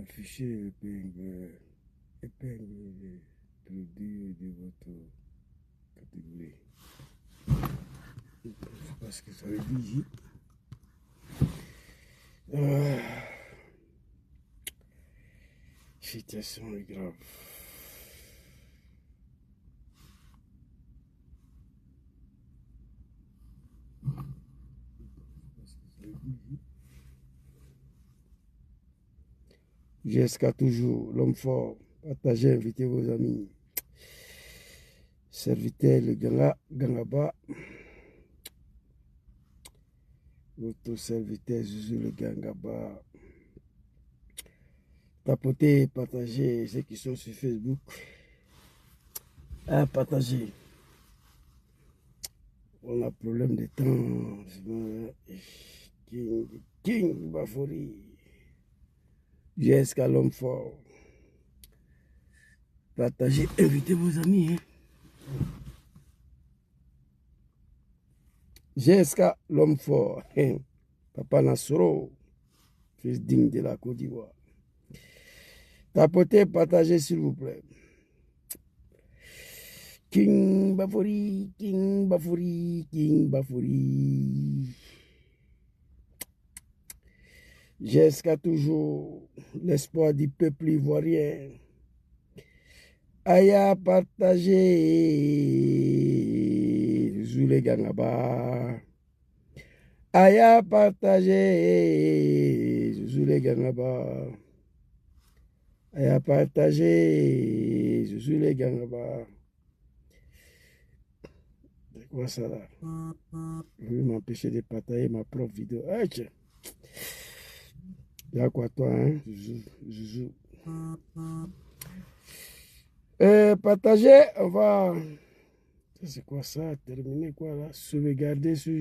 Affichez épingle les produits de votre catégorie. Je ne sais pas ce que ça veut dire. Situation est grave. Jusqu'à toujours, l'homme fort, partagez, invitez vos amis. Servitez le Gangaba. Votre serviteur Zouzou le Gangaba. Tapotez, partagez ceux qui sont sur Facebook. Partagez. On a problème de temps. King Bafori. Jusqu'à l'homme fort. Partagez, invitez vos amis. Hein. Jusqu'à l'homme fort. Hein. Papa Nassoro, fils digne de la Côte d'Ivoire. Tapotez, partagez s'il vous plaît. King Bafori, King Bafori, King Bafori. Jusqu'à toujours l'espoir du peuple ivoirien. Aya partagé, Zoulé Gangaba. Aya partagé, Zoulé Gangaba. Aya partagé, Zoulé Gangaba. C'est quoi ça là? Je vais m'empêcher de partager ma propre vidéo. Ah, tiens. Y'a quoi toi, hein? Zouzou. Partager, on va... C'est quoi ça? Terminer quoi là? Sauvegarder sur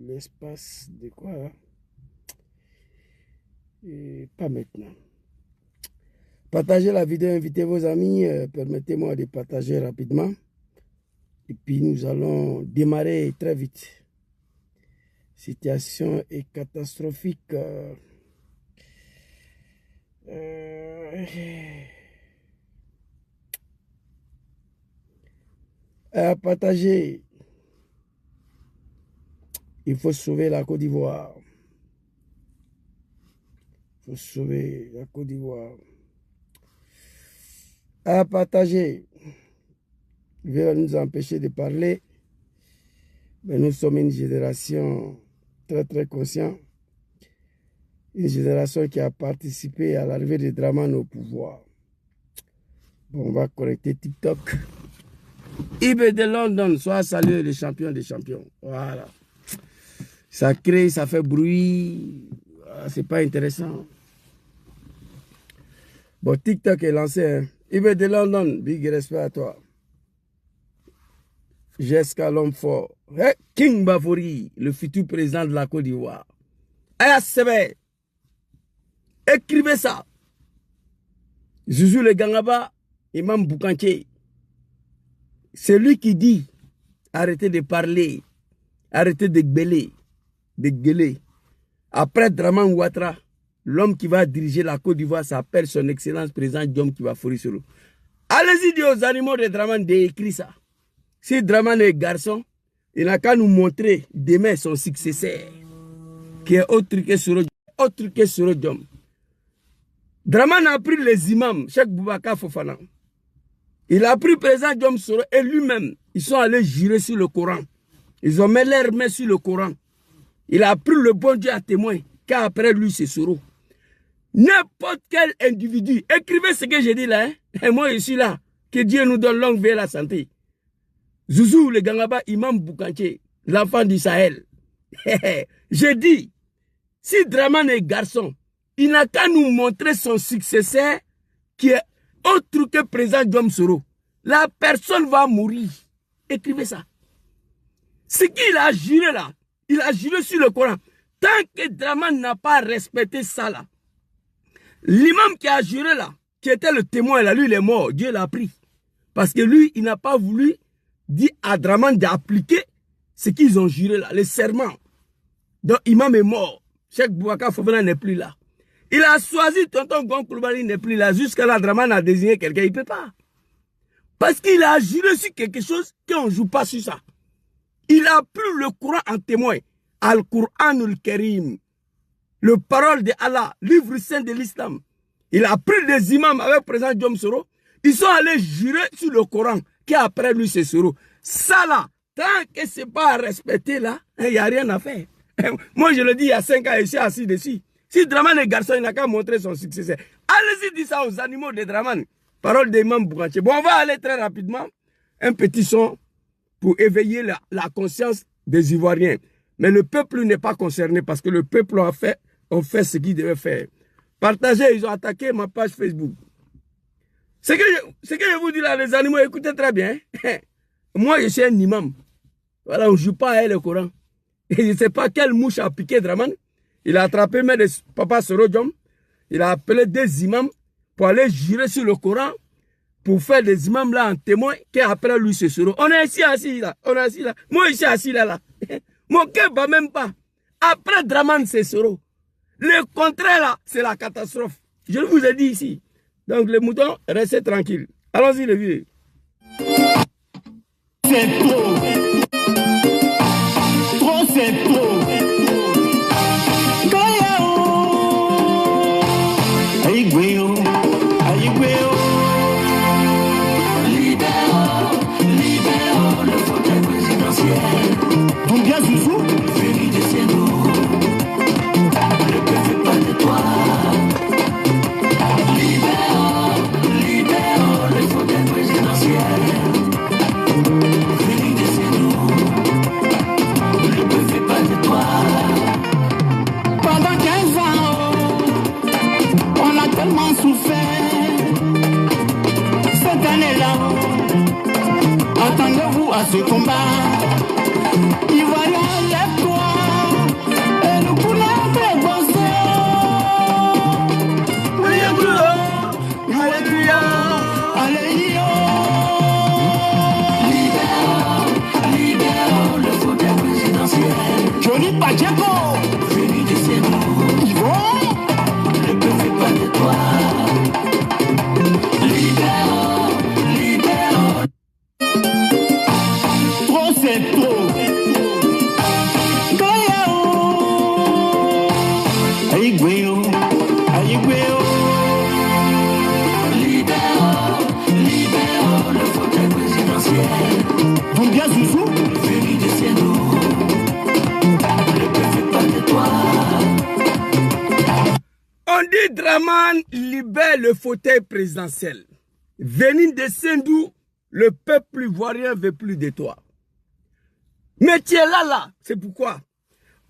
l'espace de quoi là? Et pas maintenant. Partagez la vidéo, invitez vos amis. Permettez-moi de partager rapidement. Et puis nous allons démarrer très vite. Situation est catastrophique. À partager. Il faut sauver la Côte d'Ivoire. Il faut sauver la Côte d'Ivoire. À partager. Il va nous empêcher de parler. Mais nous sommes une génération très très consciente. Une génération qui a participé à l'arrivée de Dramane au pouvoir. Bon, on va connecter TikTok. Ibe de London, soit salué le champion des champions. Voilà. Ça crée, ça fait bruit. C'est pas intéressant. Bon, TikTok est lancé. Hein. Ibe de London, big respect à toi. Jusqu'à l'homme fort. Hey, King Bafori, le futur président de la Côte d'Ivoire. Aya Sebe. Écrivez ça. Zouzou le Gangaba, Imam Boukanché. C'est lui qui dit arrêtez de parler, arrêtez de gueuler. Après Dramane Ouattara, l'homme qui va diriger la Côte d'Ivoire s'appelle son excellence président Diom Kibafori Solo. Allez-y dire aux animaux de Dramane d'écrire ça. Si Dramane est garçon, il n'a qu'à nous montrer demain son successeur, qui est autre que Soro Diom. Dramane a pris les imams, Cheikh Boubacar Fofana. Il a pris président Diom Soro et lui-même, ils sont allés jurer sur le Coran. Ils ont mis leurs mains sur le Coran. Il a pris le bon Dieu à témoin, car après lui, c'est Soro. N'importe quel individu, écrivez ce que j'ai dit là, hein? Et moi je suis là. Que Dieu nous donne longue vie et la santé. Zouzou, le Gangaba, Imam Boukanché, l'enfant du Sahel. J'ai dit, si Dramane est garçon, il n'a qu'à nous montrer son successeur qui est autre que président Diom Soro. La personne va mourir. Écrivez ça. Ce qu'il a juré là, il a juré sur le Coran. Tant que Dramane n'a pas respecté ça là, l'imam qui a juré là, qui était le témoin là, lui il est mort, Dieu l'a pris. Parce que lui, il n'a pas voulu dire à Dramane d'appliquer ce qu'ils ont juré là, les serments. Donc imam est mort. Cheikh Boubacar Fofana n'est plus là. Il a choisi Tonton Gon Coulibaly, il n'est plus là. Jusqu'à là, Dramane a désigné quelqu'un, il ne peut pas. Parce qu'il a juré sur quelque chose qu'on ne joue pas sur ça. Il a pris le Coran en témoin. Al-Qur'anul Karim. Le parole de Allah, livre saint de l'islam. Il a pris des imams avec le président Diom Soro. Ils sont allés jurer sur le Coran, qui après lui c'est Soro. Ça là, tant que ce n'est pas respecté là, il n'y a rien à faire. Moi je le dis il y a 5 ans, je suis assis dessus. Si Dramane est garçon, il n'a qu'à montrer son successeur. Allez-y dire ça aux animaux de Dramane. Parole d'imam Bouganché. Bon, on va aller très rapidement. Un petit son pour éveiller la conscience des Ivoiriens. Mais le peuple n'est pas concerné parce que le peuple a fait ce qu'il devait faire. Partagez, ils ont attaqué ma page Facebook. Ce que je vous dis là, les animaux, écoutez très bien. Moi, je suis un imam. Voilà, on ne joue pas à le Coran. Et je ne sais pas quelle mouche a piqué Dramane. Il a attrapé mes papa Soro Diom. Il a appelé des imams pour aller jurer sur le Coran, pour faire des imams là en témoin, qu'après lui c'est Soro. On est ici assis là. On est assis là. Moi, je suis assis là. Mon cœur va même pas. Après Dramane, c'est Soro. Le contraire là, c'est la catastrophe. Je vous ai dit ici. Donc les moutons, restez tranquilles. Allons-y les vieux. C'est trop. Trop c'est trop. Libérons le fauteuil présidentiel. Ton bien Zouzou. Venu de chez nous. Le peuple pas de toi. Libérons le fauteuil présidentiel. Venu de chez nous. Le peuple pas de toi. Pendant 15 ans, on a tellement souffert. Cette année-là, attendez-vous à ce combat. Ivoiriens, lève-toi et nous coulons des Alléluia, Alléluia. Libérons le fauteuil présidentiel. Johnny Pacheco, venu de chez nous. Yvon, le peuple pas de toi. Libérons. Trop c'est trop. Libérons le fauteuil présidentiel. Ton bien Zouzou. Venu de chez nous. Le peuple pas de toi. On dit Dramane libère le fauteuil présidentiel. Venu de Sendou, le peuple ivoirien veut plus de toi. Mais tu es là, c'est pourquoi.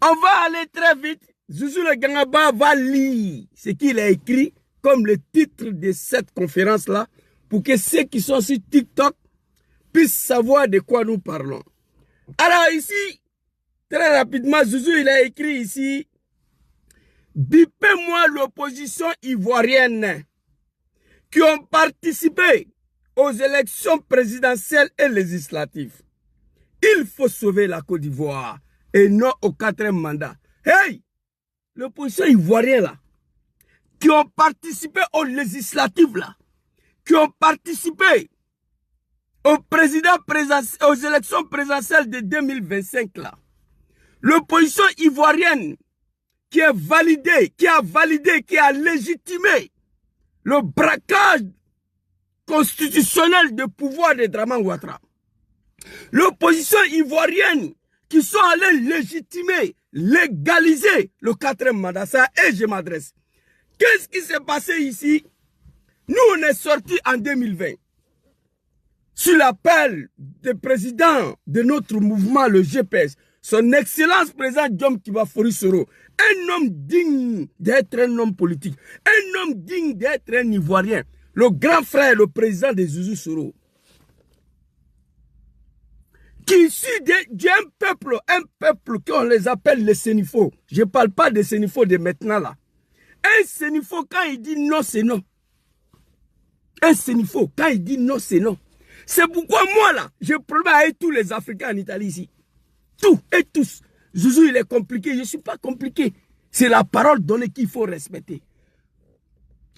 On va aller très vite. Zouzou le Gangaba va lire ce qu'il a écrit comme le titre de cette conférence-là pour que ceux qui sont sur TikTok puissent savoir de quoi nous parlons. Alors ici, très rapidement, Zouzou il a écrit ici « Bipez-moi l'opposition ivoirienne qui ont participé aux élections présidentielles et législatives. Il faut sauver la Côte d'Ivoire et non au 4e mandat. » Hey! L'opposition ivoirienne là, qui ont participé aux législatives là, qui ont participé aux élections présidentielles de 2025 là. L'opposition ivoirienne qui a validé, qui a légitimé le braquage constitutionnel de pouvoir de Dramane Ouattara. L'opposition ivoirienne qui sont allés légitimer, légaliser le 4e mandat. Ça, et je m'adresse. Qu'est-ce qui s'est passé ici? Nous, on est sortis en 2020. Sur l'appel du président de notre mouvement, le GPS, son excellence président Diom Kibafori Soro, un homme digne d'être un homme politique, un homme digne d'être un Ivoirien, le grand frère, le président de Zouzou Soro, qui est issu d'un peuple qu'on les appelle les Sénifaux. Je ne parle pas des Sénifaux de maintenant là. Un Sénifaux, quand il dit non, c'est non. Un Sénifaux, quand il dit non, c'est non. C'est pourquoi moi là, j'ai problème avec tous les Africains en Italie ici. Tous et tous. Zouzou, il est compliqué. Je ne suis pas compliqué. C'est la parole donnée qu'il faut respecter.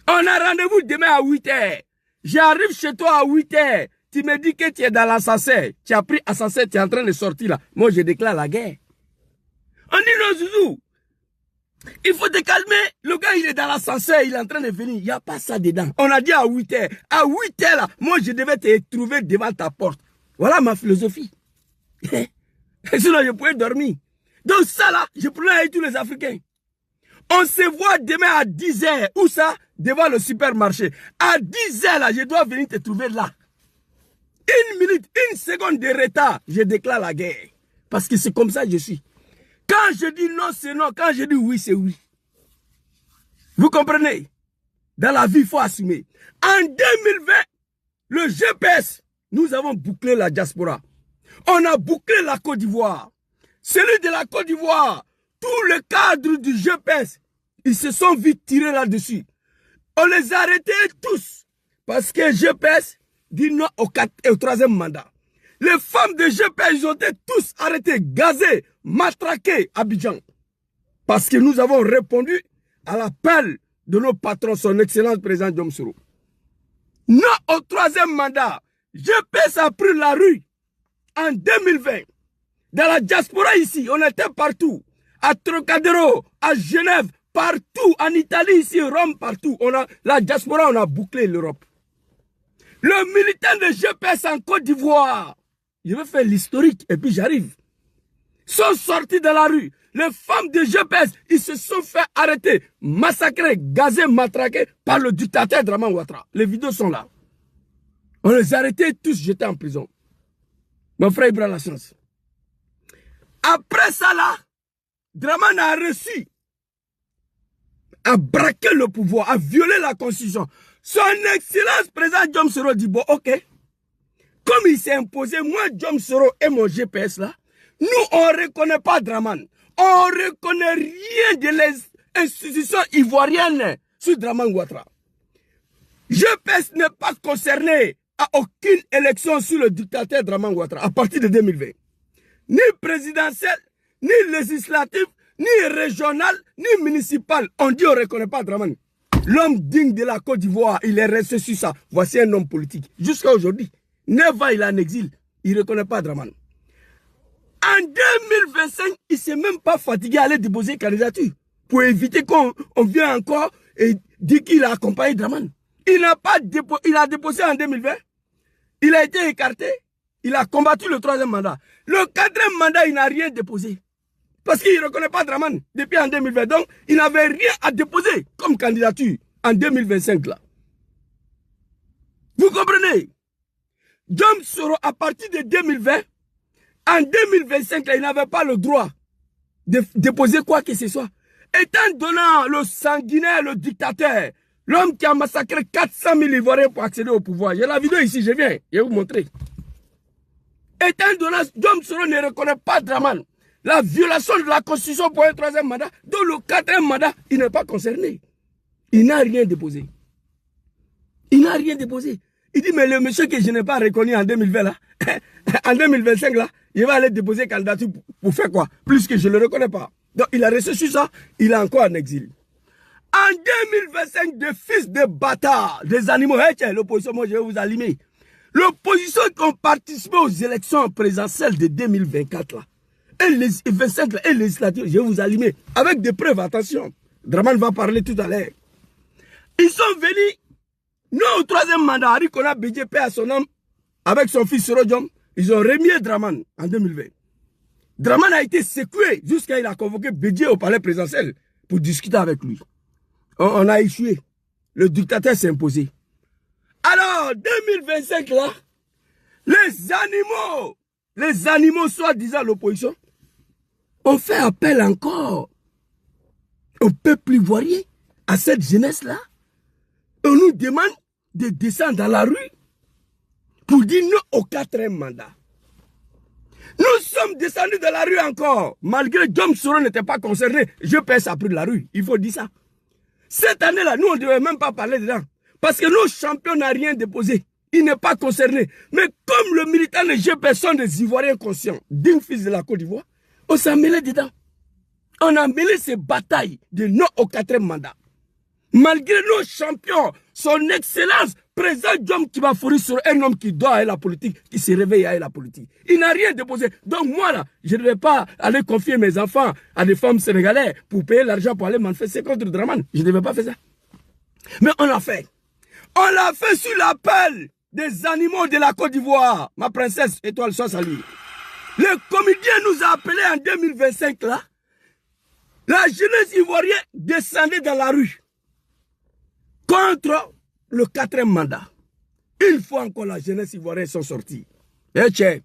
On a rendez-vous demain à 8h. J'arrive chez toi à 8h. Tu me dis que tu es dans l'ascenseur. Tu as pris l'ascenseur, tu es en train de sortir là. Moi, je déclare la guerre. On dit non, Zouzou. Il faut te calmer. Le gars, il est dans l'ascenseur, il est en train de venir. Il n'y a pas ça dedans. On a dit à 8h. À 8h là, moi, je devais te trouver devant ta porte. Voilà ma philosophie. Sinon, je pouvais dormir. Donc ça là, je prenais avec tous les Africains. On se voit demain à 10h. Où ça? Devant le supermarché. À 10h là, je dois venir te trouver là. 1 minute, 1 seconde de retard, je déclare la guerre. Parce que c'est comme ça que je suis. Quand je dis non, c'est non. Quand je dis oui, c'est oui. Vous comprenez? Dans la vie, il faut assumer. En 2020, le GPS, nous avons bouclé la diaspora. On a bouclé la Côte d'Ivoire. Celui de la Côte d'Ivoire, tout le cadre du GPS, ils se sont vite tirés là-dessus. On les a arrêtés tous. Parce que GPS dit non au 3e mandat. Les femmes de GPS, ils ont été tous arrêtés, gazés, matraqués à Abidjan. Parce que nous avons répondu à l'appel de nos patrons, son excellence président Diom Soro. Non au 3e mandat. GPS a pris la rue en 2020. Dans la diaspora ici, on était partout. À Trocadéro, à Genève, partout. En Italie ici, Rome, partout. La diaspora, on a bouclé l'Europe. Le militant de GPS en Côte d'Ivoire, je vais faire l'historique et puis j'arrive, sont sortis de la rue. Les femmes de GPS, ils se sont fait arrêter, massacrer, gazer, matraquer par le dictateur Draman Ouattara. Les vidéos sont là. On les a arrêtés tous jetés en prison. Mon frère Ibra la chance. Après ça là, Draman a reçu, a braqué le pouvoir, a violé la constitution. Son excellence président Diom Soro dit, bon, ok, comme il s'est imposé, moi, Diom Soro et mon GPS là, nous, on ne reconnaît pas Draman. On ne reconnaît rien de les institutions ivoiriennes sur Draman Ouattara. GPS n'est pas concerné à aucune élection sur le dictateur Draman Ouattara à partir de 2020. Ni présidentielle, ni législative, ni régionale, ni municipale. On dit on ne reconnaît pas Draman. L'homme digne de la Côte d'Ivoire, il est resté sur ça. Voici un homme politique. Jusqu'à aujourd'hui, 9 ans il est en exil. Il ne reconnaît pas Draman. En 2025, il ne s'est même pas fatigué à aller déposer une candidature pour éviter qu'on vienne encore et dire qu'il a accompagné Draman. Il n'a pas déposé, il a déposé en 2020. Il a été écarté. Il a combattu le 3e mandat. Le 4e mandat, il n'a rien déposé. Parce qu'il ne reconnaît pas Draman depuis en 2020. Donc, il n'avait rien à déposer comme candidature en 2025 là. Vous comprenez? Diom Soro, à partir de 2020, en 2025, là, il n'avait pas le droit de déposer quoi que ce soit. Étant donné le sanguinaire, le dictateur, l'homme qui a massacré 400 000 Ivoiriens pour accéder au pouvoir. J'ai la vidéo ici, je viens, je vais vous montrer. Étant donné, Diom Soro ne reconnaît pas Draman. La violation de la constitution pour un 3e mandat, dont le 4e mandat, il n'est pas concerné. Il n'a rien déposé. Il n'a rien déposé. Il dit, mais le monsieur que je n'ai pas reconnu en 2020 là, en 2025 là, il va aller déposer candidature pour faire quoi? Plus que je ne le reconnais pas. Donc il a reçu sur ça, il est encore en exil. En 2025, des fils de bâtards, des animaux, l'opposition, moi je vais vous allumer. L'opposition qui ont participé aux élections présidentielles de 2024 là, et les 25 là, et législatives, je vais vous allumer. Avec des preuves, attention. Draman va parler tout à l'heure. Ils sont venus, non au 3e mandat, Harry Kona BJP à son homme, avec son fils Soro Diom, ils ont remis Draman en 2020. Draman a été secoué jusqu'à il a convoqué Bédié au palais présidentiel pour discuter avec lui. On a échoué. Le dictateur s'est imposé. Alors, 2025 là, les animaux, soi-disant l'opposition, ont fait appel encore au peuple ivoirien, à cette jeunesse-là. On nous demande de descendre dans la rue pour dire non au 4e mandat. Nous sommes descendus de la rue encore. Malgré que Diom Soro n'était pas concerné, je pèse à prix de la rue. Il faut dire ça. Cette année-là, nous, on ne devait même pas parler dedans. Parce que nos champions n'ont rien déposé. Il n'est pas concerné. Mais comme le militant de GP sont des Ivoiriens conscients, dignes fils de la Côte d'Ivoire, on s'est mêlé dedans. On a mêlé ces batailles de non au 4e mandat. Malgré nos champions, son excellence, président John Kibafori sur un homme qui doit aller la politique, qui se réveille à aller la politique. Il n'a rien déposé. Donc moi là, je ne vais pas aller confier mes enfants à des femmes sénégalaises pour payer l'argent pour aller manifester contre Draman. Je ne vais pas faire ça. Mais on l'a fait. On l'a fait sur l'appel des animaux de la Côte d'Ivoire. Ma princesse, étoile soit saluée. Le comédien nous a appelés en 2025 là. La jeunesse ivoirienne descendait dans la rue contre le 4e mandat. Une fois encore, la jeunesse ivoirienne sont sortis. Et tiens,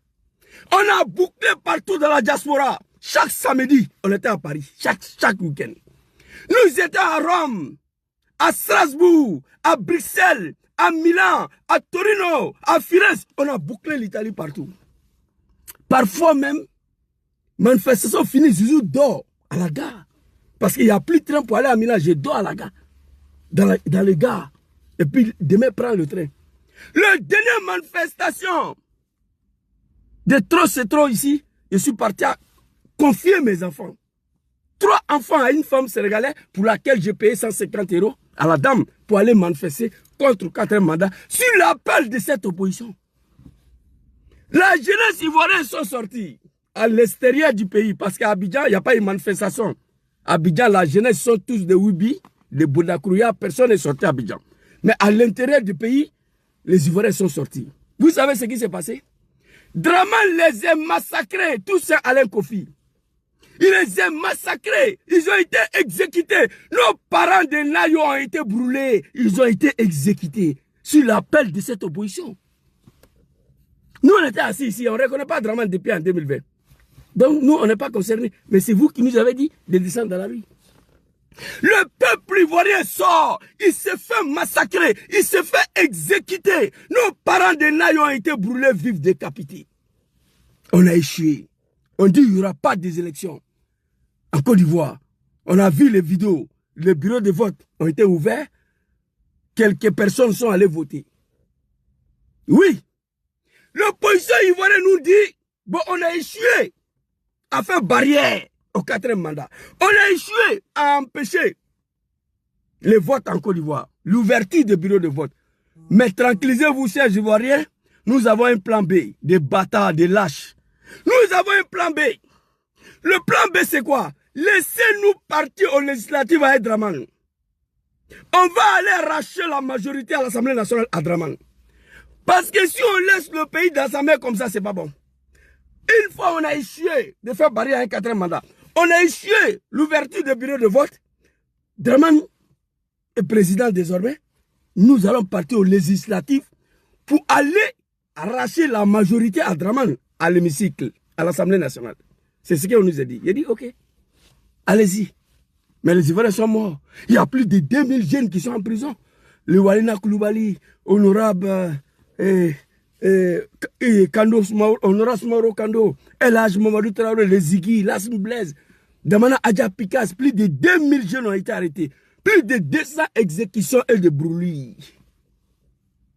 on a bouclé partout dans la diaspora. Chaque samedi, on était à Paris. Chaque week-end. Nous étions à Rome, à Strasbourg, à Bruxelles, à Milan, à Torino, à Firenze. On a bouclé l'Italie partout. Parfois même, manifestation finie, Zizou dort à la gare. Parce qu'il n'y a plus de train pour aller à Milan. Je dors à la gare. Dans les gares. Et puis demain, prends le train. Le dernière manifestation de trop c'est trop ici, je suis parti à confier mes enfants. 3 enfants à une femme sénégalaise pour laquelle j'ai payé 150 € à la dame pour aller manifester contre le 4e mandat sur l'appel de cette opposition. La jeunesse ivoirienne sont sortis à l'extérieur du pays parce qu'à Abidjan, il n'y a pas une manifestation. À Abidjan, la jeunesse sont tous des Wibi, des Boudakrouya, personne n'est sorti à Abidjan. Mais à l'intérieur du pays, les Ivoiriens sont sortis. Vous savez ce qui s'est passé? Draman les a massacrés, tous ces Alain Kofi. Il les a massacrés, ils ont été exécutés. Nos parents de Nayo ont été brûlés, ils ont été exécutés sur l'appel de cette opposition. Nous, on était assis ici, on ne reconnaît pas Draman depuis en 2020. Donc, nous, on n'est pas concernés. Mais c'est vous qui nous avez dit de descendre dans la rue. Le peuple ivoirien sort, il se fait massacrer, il se fait exécuter. Nos parents de Nayo ont été brûlés, vifs, décapités. On a échoué. On dit qu'il n'y aura pas des élections. En Côte d'Ivoire, on a vu les vidéos, les bureaux de vote ont été ouverts, quelques personnes sont allées voter. Oui, l'opposition ivoirienne nous dit, bon, on a échoué à faire barrière au 4e mandat. On a échoué à empêcher les votes en Côte d'Ivoire, l'ouverture des bureaux de vote. Mais tranquillisez-vous, chers Ivoiriens, nous avons un plan B, des bâtards, des lâches. Nous avons un plan B. Le plan B, c'est quoi? Laissez-nous partir aux législatives à Draman. On va aller arracher la majorité à l'Assemblée nationale à Draman. Parce que si on laisse le pays dans sa main comme ça, c'est pas bon. Une fois on a échoué de faire barrière à un 4e mandat, on a échoué l'ouverture des bureaux de vote, Draman est président désormais, nous allons partir aux législatives pour aller arracher la majorité à Draman, à l'hémicycle, à l'Assemblée nationale. C'est ce qu'on nous a dit. Il a dit, ok, allez-y. Mais les Ivoiriens sont morts. Il y a plus de 2000 jeunes qui sont en prison. Le Walina Koulibaly, honorable Honorable Smaro Kando, El Hadj Mamadou Traoré, les Ziggy, Lassim Blaise, Damana Adja Pikas, plus de 2000 jeunes ont été arrêtés. Plus de 200 exécutions et de brûlures.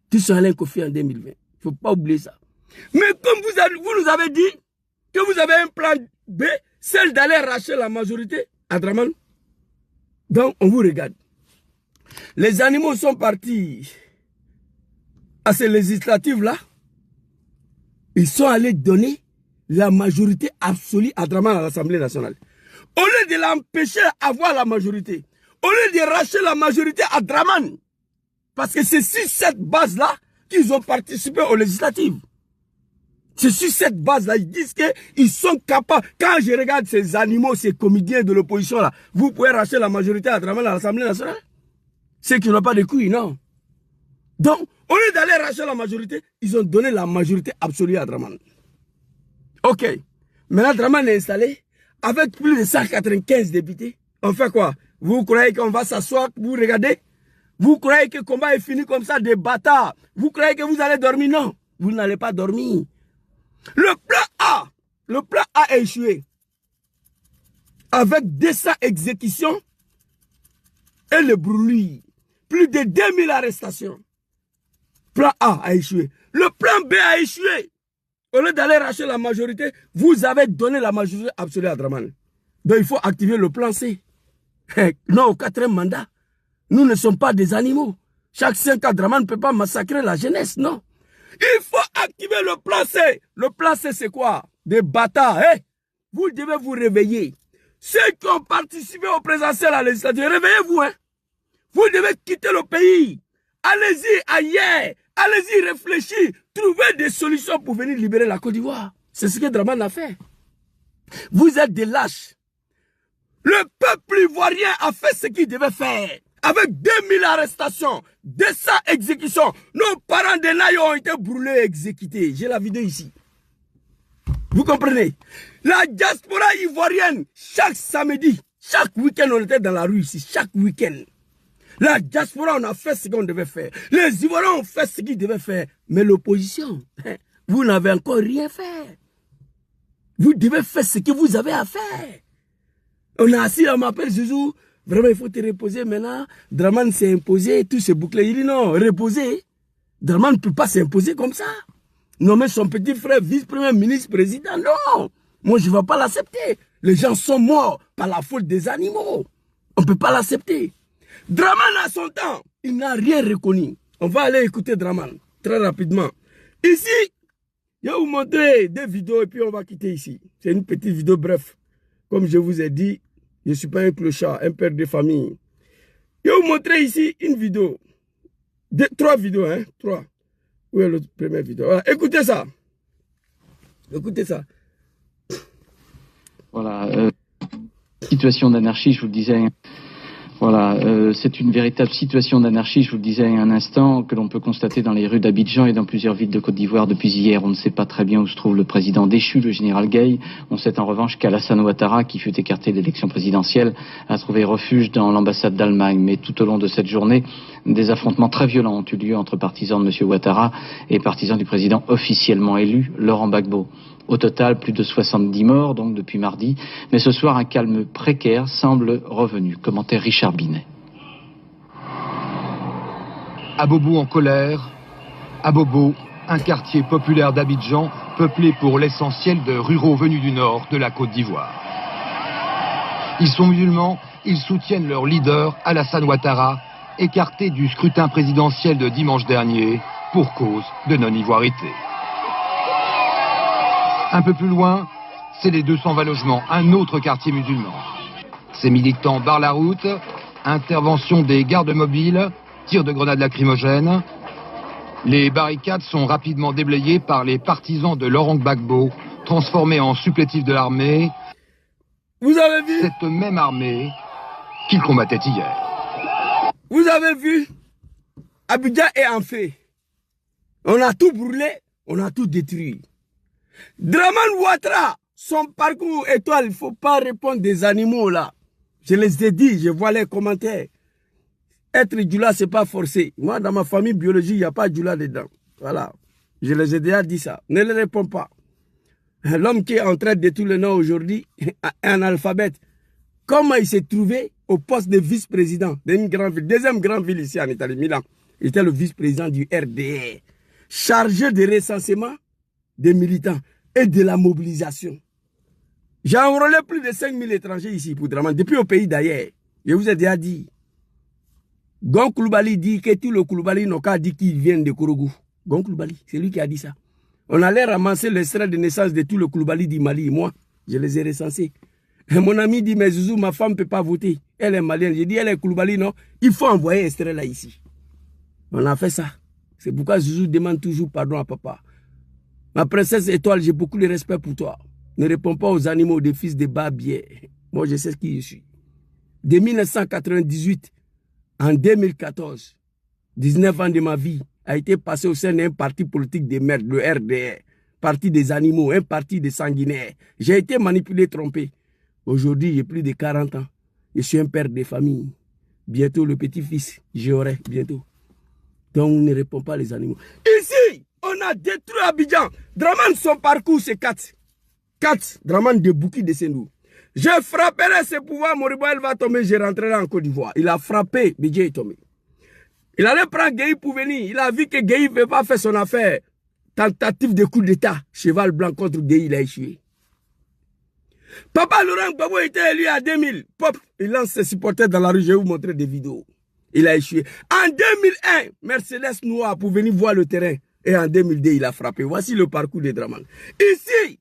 Tout ça Alain Kofi en 2020. Il ne faut pas oublier ça. Mais comme vous nous avez dit que vous avez un plan B, celle d'aller arracher la majorité à Draman. Donc on vous regarde. Les animaux sont partis à ces législatives-là. Ils sont allés donner la majorité absolue à Draman à l'Assemblée nationale. Au lieu de l'empêcher d'avoir la majorité, au lieu de racheter la majorité à Draman, parce que c'est sur cette base-là qu'ils ont participé aux législatives. C'est sur cette base-là, ils disent qu'ils sont capables. Quand je regarde ces animaux, ces comédiens de l'opposition-là, vous pouvez racheter la majorité à Draman à l'Assemblée nationale? C'est qu'ils n'ont pas de couilles, non. Donc, au lieu d'aller racheter la majorité, ils ont donné la majorité absolue à Draman. Ok. Maintenant, Draman est installé avec plus de 195 députés. On fait quoi? Vous croyez qu'on va s'asseoir, vous regardez? Vous croyez que le combat est fini comme ça, des bâtards? Vous croyez que vous allez dormir? Non. Vous n'allez pas dormir. Le plan A a échoué. Avec 200 exécutions et le brûlis. Plus de 2000 arrestations. Plan A a échoué. Le plan B a échoué. Au lieu d'aller racheter la majorité, vous avez donné la majorité absolue à Draman. Donc il faut activer le plan C. Non au 4e mandat. Nous ne sommes pas des animaux. Chaque 5 ans, Draman ne peut pas massacrer la jeunesse, non. Il faut activer le plan C. Le plan C, c'est quoi? Des bâtards, hein? Vous devez vous réveiller. Ceux qui ont participé au présidentiel à la législature, réveillez-vous, hein? Vous devez quitter le pays. Allez-y ailleurs. Allez-y réfléchir. Trouvez des solutions pour venir libérer la Côte d'Ivoire. C'est ce que Draman a fait. Vous êtes des lâches. Le peuple ivoirien a fait ce qu'il devait faire. Avec 2000 arrestations, 200 exécutions. Nos parents de Nayo ont été brûlés et exécutés. J'ai la vidéo ici. Vous comprenez? La diaspora ivoirienne, chaque samedi, chaque week-end, on était dans la rue ici. Chaque week-end. La diaspora, on a fait ce qu'on devait faire. Les Ivoiriens ont fait ce qu'ils devaient faire. Mais l'opposition, vous n'avez encore rien fait. Vous devez faire ce que vous avez à faire. On a assis, on m'appelle Zouzou. Vraiment, il faut te reposer maintenant. Draman s'est imposé, tout s'est bouclé. Il dit non, reposer. Draman ne peut pas s'imposer comme ça. Nommer son petit frère vice-premier ministre, président, non. Moi, je ne vais pas l'accepter. Les gens sont morts par la faute des animaux. On ne peut pas l'accepter. Draman a son temps. Il n'a rien reconnu. On va aller écouter Draman très rapidement. Ici, je vais vous montrer des vidéos et puis on va quitter ici. C'est une petite vidéo bref. Comme je vous ai dit, je ne suis pas un clochard, un père de famille. Je vais vous montrer ici une vidéo. 3 vidéos, hein? 3. Où est l'autre première vidéo? Voilà. Écoutez ça. Écoutez ça. Voilà. Situation d'anarchie, je vous le disais. Voilà, c'est une véritable situation d'anarchie, je vous le disais il y a un instant, que l'on peut constater dans les rues d'Abidjan et dans plusieurs villes de Côte d'Ivoire depuis hier. On ne sait pas très bien où se trouve le président déchu, le général Gueye. On sait en revanche qu'Alassane Ouattara, qui fut écarté de l'élection présidentielle, a trouvé refuge dans l'ambassade d'Allemagne. Mais tout au long de cette journée, des affrontements très violents ont eu lieu entre partisans de M. Ouattara et partisans du président officiellement élu, Laurent Gbagbo. Au total, plus de 70 morts, donc depuis mardi. Mais ce soir, un calme précaire semble revenu. Commentaire Richard Binet. Abobo en colère. Abobo, un quartier populaire d'Abidjan, peuplé pour l'essentiel de ruraux venus du nord de la Côte d'Ivoire. Ils sont musulmans, ils soutiennent leur leader, Alassane Ouattara, écarté du scrutin présidentiel de dimanche dernier pour cause de non-ivoirité. Un peu plus loin, c'est les 220 logements, un autre quartier musulman. Ces militants barrent la route, intervention des gardes mobiles, tirs de grenades lacrymogènes. Les barricades sont rapidement déblayées par les partisans de Laurent Gbagbo, transformés en supplétifs de l'armée. Vous avez vu? Cette même armée qu'ils combattaient hier. Vous avez vu? Abidjan est en feu. On a tout brûlé, on a tout détruit. Draman Ouattara, son parcours étoile, il ne faut pas répondre des animaux là. Je les ai dit, je vois les commentaires. Être djoula, ce n'est pas forcé. Moi, dans ma famille biologique, il n'y a pas djoula dedans. Voilà. Je les ai déjà dit ça. Ne les réponds pas. L'homme qui est en train de tout le nom aujourd'hui, un analphabète. Comment il s'est trouvé au poste de vice-président d'une grande ville, deuxième grande ville ici en Italie, Milan. Il était le vice-président du RDR, chargé de recensement des militants et de la mobilisation. J'ai enrôlé plus de 5000 étrangers ici pour Draman, depuis au pays d'ailleurs. Je vous ai déjà dit. Gon Koulibaly dit que tout le Koulibaly n'a qu'à dire qu'il vient de Korougou. Gon Koulibaly, c'est lui qui a dit ça. On allait ramasser l'extrait de naissance de tout le Koulibaly du Mali. Moi, je les ai recensés. Et mon ami dit, mais Zouzou, ma femme ne peut pas voter. Elle est malienne. J'ai dit, elle est Koulibaly, non. Il faut envoyer extrait là ici. On a fait ça. C'est pourquoi Zouzou demande toujours pardon à papa. Ma princesse étoile, j'ai beaucoup de respect pour toi. Ne réponds pas aux animaux des fils de Babier. Moi, je sais qui je suis. De 1998 en 2014, 19 ans de ma vie a été passé au sein d'un parti politique de merde, le RDR. Parti des animaux, un parti des sanguinaires. J'ai été manipulé, trompé. Aujourd'hui, j'ai plus de 40 ans. Je suis un père de famille. Bientôt, le petit-fils, j'aurai bientôt. Donc, on ne répond pas les animaux. Ici, on a détruit Abidjan. Draman, son parcours, c'est 4. 4. Draman de Bouki de Sendou. Je frapperai ce pouvoir, Moribo, elle va tomber, je rentrerai en Côte d'Ivoire. Il a frappé, Bidje est tombé. Il allait prendre Gueye pour venir. Il a vu que Gueye ne veut pas faire son affaire. Tentative de coup d'État. Cheval blanc contre Gueye, il a échoué. Papa Laurent Gbagbo était élu à 2000. Pop, il lance ses supporters dans la rue. Je vais vous montrer des vidéos. Il a échoué. En 2001, Mercedes noir pour venir voir le terrain. Et en 2002, il a frappé. Voici le parcours de Dramane. Ici,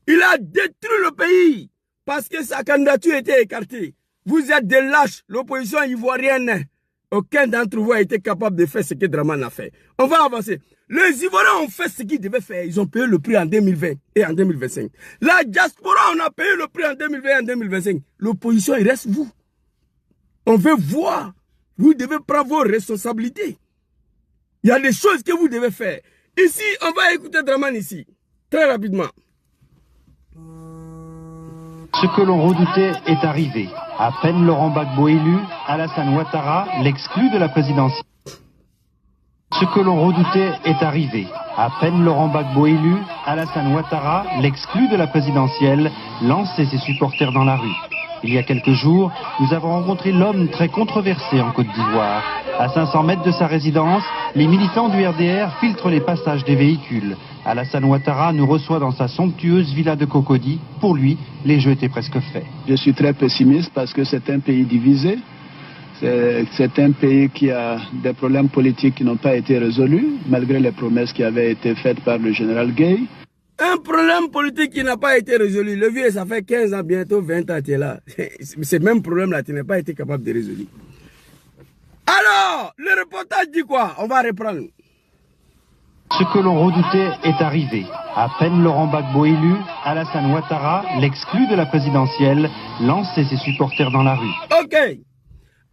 il a détruit le pays parce que sa candidature était écartée. Vous êtes des lâches. L'opposition ivoirienne, aucun d'entre vous a été capable de faire ce que Dramane a fait. On va avancer. Les Ivoiriens ont fait ce qu'ils devaient faire. Ils ont payé le prix en 2020 et en 2025. La diaspora, on a payé le prix en 2020 et en 2025. L'opposition, il reste vous. On veut voir. Vous devez prendre vos responsabilités. Il y a des choses que vous devez faire. Ici, on va écouter Dramane ici. Très rapidement. Ce que l'on redoutait est arrivé. À peine Laurent Gbagbo élu, Alassane Ouattara l'exclut de la présidentielle. Ce que l'on redoutait est arrivé. À peine Laurent Gbagbo élu, Alassane Ouattara l'exclut de la présidentielle, lance ses supporters dans la rue. Il y a quelques jours, nous avons rencontré l'homme très controversé en Côte d'Ivoire. À 500 mètres de sa résidence, les militants du RDR filtrent les passages des véhicules. Alassane Ouattara nous reçoit dans sa somptueuse villa de Cocody. Pour lui, les jeux étaient presque faits. Je suis très pessimiste parce que c'est un pays divisé. C'est un pays qui a des problèmes politiques qui n'ont pas été résolus, malgré les promesses qui avaient été faites par le général Gueye. Un problème politique qui n'a pas été résolu. Le vieux, ça fait 15 ans, bientôt 20 ans, tu es là. Ce même problème-là, tu n'as pas été capable de résoudre. Alors, le reportage dit quoi? On va reprendre. Ce que l'on redoutait est arrivé. À peine Laurent Gbagbo élu, Alassane Ouattara l'exclut de la présidentielle, lance ses supporters dans la rue. Ok.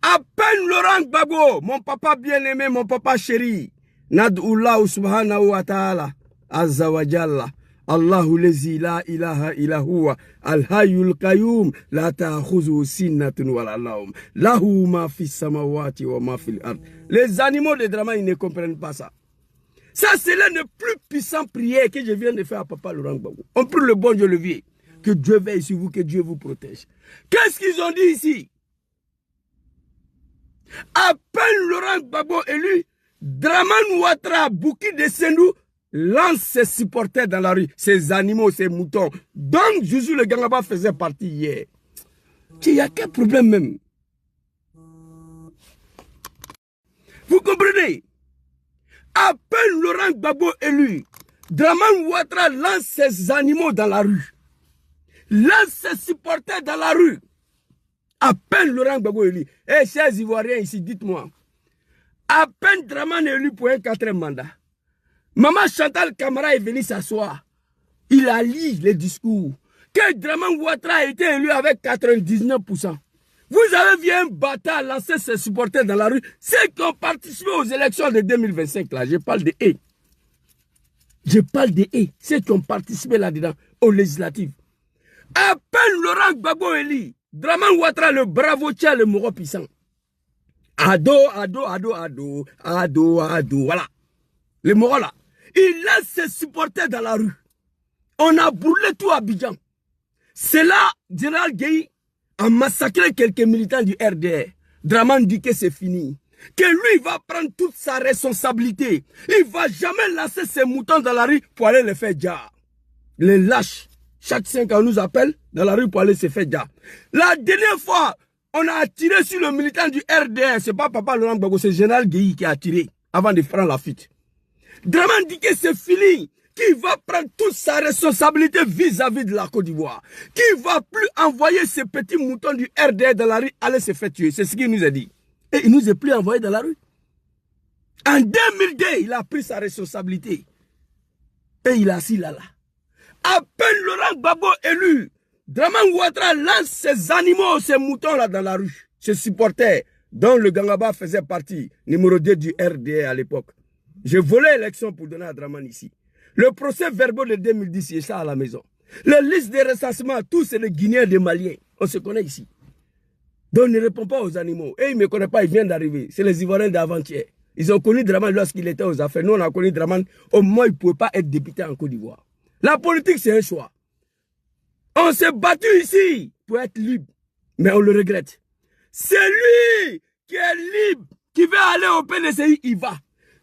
À peine Laurent Gbagbo, mon papa bien-aimé, mon papa chéri, Nad'ullah subhanahu wa ta'ala, azza wa jalla, Allahu lezi la ilaha illa huwa, al-hayyul qayyum, la ta'khuzu sinnatun wa la nawm, lahu ma fi samawati wa ma fil ard. Les animaux de Dramane, ils ne comprennent pas ça. Ça, c'est l'un des plus puissants prières que je viens de faire à papa Laurent Gbagbo. On prie le bon Dieu le vieux. Que Dieu veille sur vous, que Dieu vous protège. Qu'est-ce qu'ils ont dit ici? À peine Laurent Gbagbo élu, Dramane Ouattara, Bouki de Sendou, lance ses supporters dans la rue, ses animaux, ses moutons. Donc, Joujou le Gangaba faisait partie hier. Il y a quel problème même? Vous comprenez? À peine Laurent Gbagbo élu, Dramane Ouattara lance ses animaux dans la rue. Lance ses supporters dans la rue. À peine Laurent Gbagbo élu. Eh, chers Ivoiriens ici, dites-moi. À peine Dramane élu pour un 4e mandat. Maman Chantal Camara est venue s'asseoir. Il a lu les discours. Que Dramane Ouattara a été élu avec 99%. Vous avez vu un bâtard lancer ses supporters dans la rue. Ceux qui ont participé aux élections de 2025, là, je parle des haies. Je parle des haies. Ceux qui ont participé là-dedans, aux législatives. À peine Laurent Gbagbo élu, Dramane Ouattara, le bravo tient le Moro puissant. Ado, voilà. Le Moro là. Il laisse ses supporters dans la rue. On a brûlé tout Abidjan. C'est là, Général Gueye a massacré quelques militants du RDR. Dramane dit que c'est fini. Que lui, il va prendre toute sa responsabilité. Il ne va jamais lancer ses moutons dans la rue pour aller les faire jar. Les lâches. Chaque 5 ans, on nous appelle dans la rue pour aller se faire jar. La dernière fois, on a tiré sur le militant du RDR. Ce n'est pas papa Laurent Gbagbo, c'est le général Gueye qui a tiré avant de prendre la fuite. Dramane dit que c'est fini. Qui va prendre toute sa responsabilité vis-à-vis de la Côte d'Ivoire. Qui va plus envoyer ces petits moutons du RDR dans la rue aller se faire tuer. C'est ce qu'il nous a dit. Et il nous est plus envoyé dans la rue. En 2002, il a pris sa responsabilité. Et il a assis là. À peine Laurent Gbagbo élu, Dramane Ouattara lance ses animaux, ses moutons là dans la rue. Ses supporters, dont le Gangaba faisait partie, numéro 2 du RDR à l'époque. J'ai volé l'élection pour donner à Dramane ici. Le procès verbal de 2010, il est ça à la maison. La liste des recensements, tous c'est les Guinéens, des Maliens. On se connaît ici. Donc ne répond pas aux animaux. Et il ne me connaît pas, il vient d'arriver. C'est les Ivoiriens d'avant-hier. Ils ont connu Dramane lorsqu'il était aux affaires. Nous, on a connu Dramane. Au moins, il ne pouvait pas être député en Côte d'Ivoire. La politique, c'est un choix. On s'est battu ici pour être libre. Mais on le regrette. C'est lui qui est libre, qui veut aller au PDCI, il va.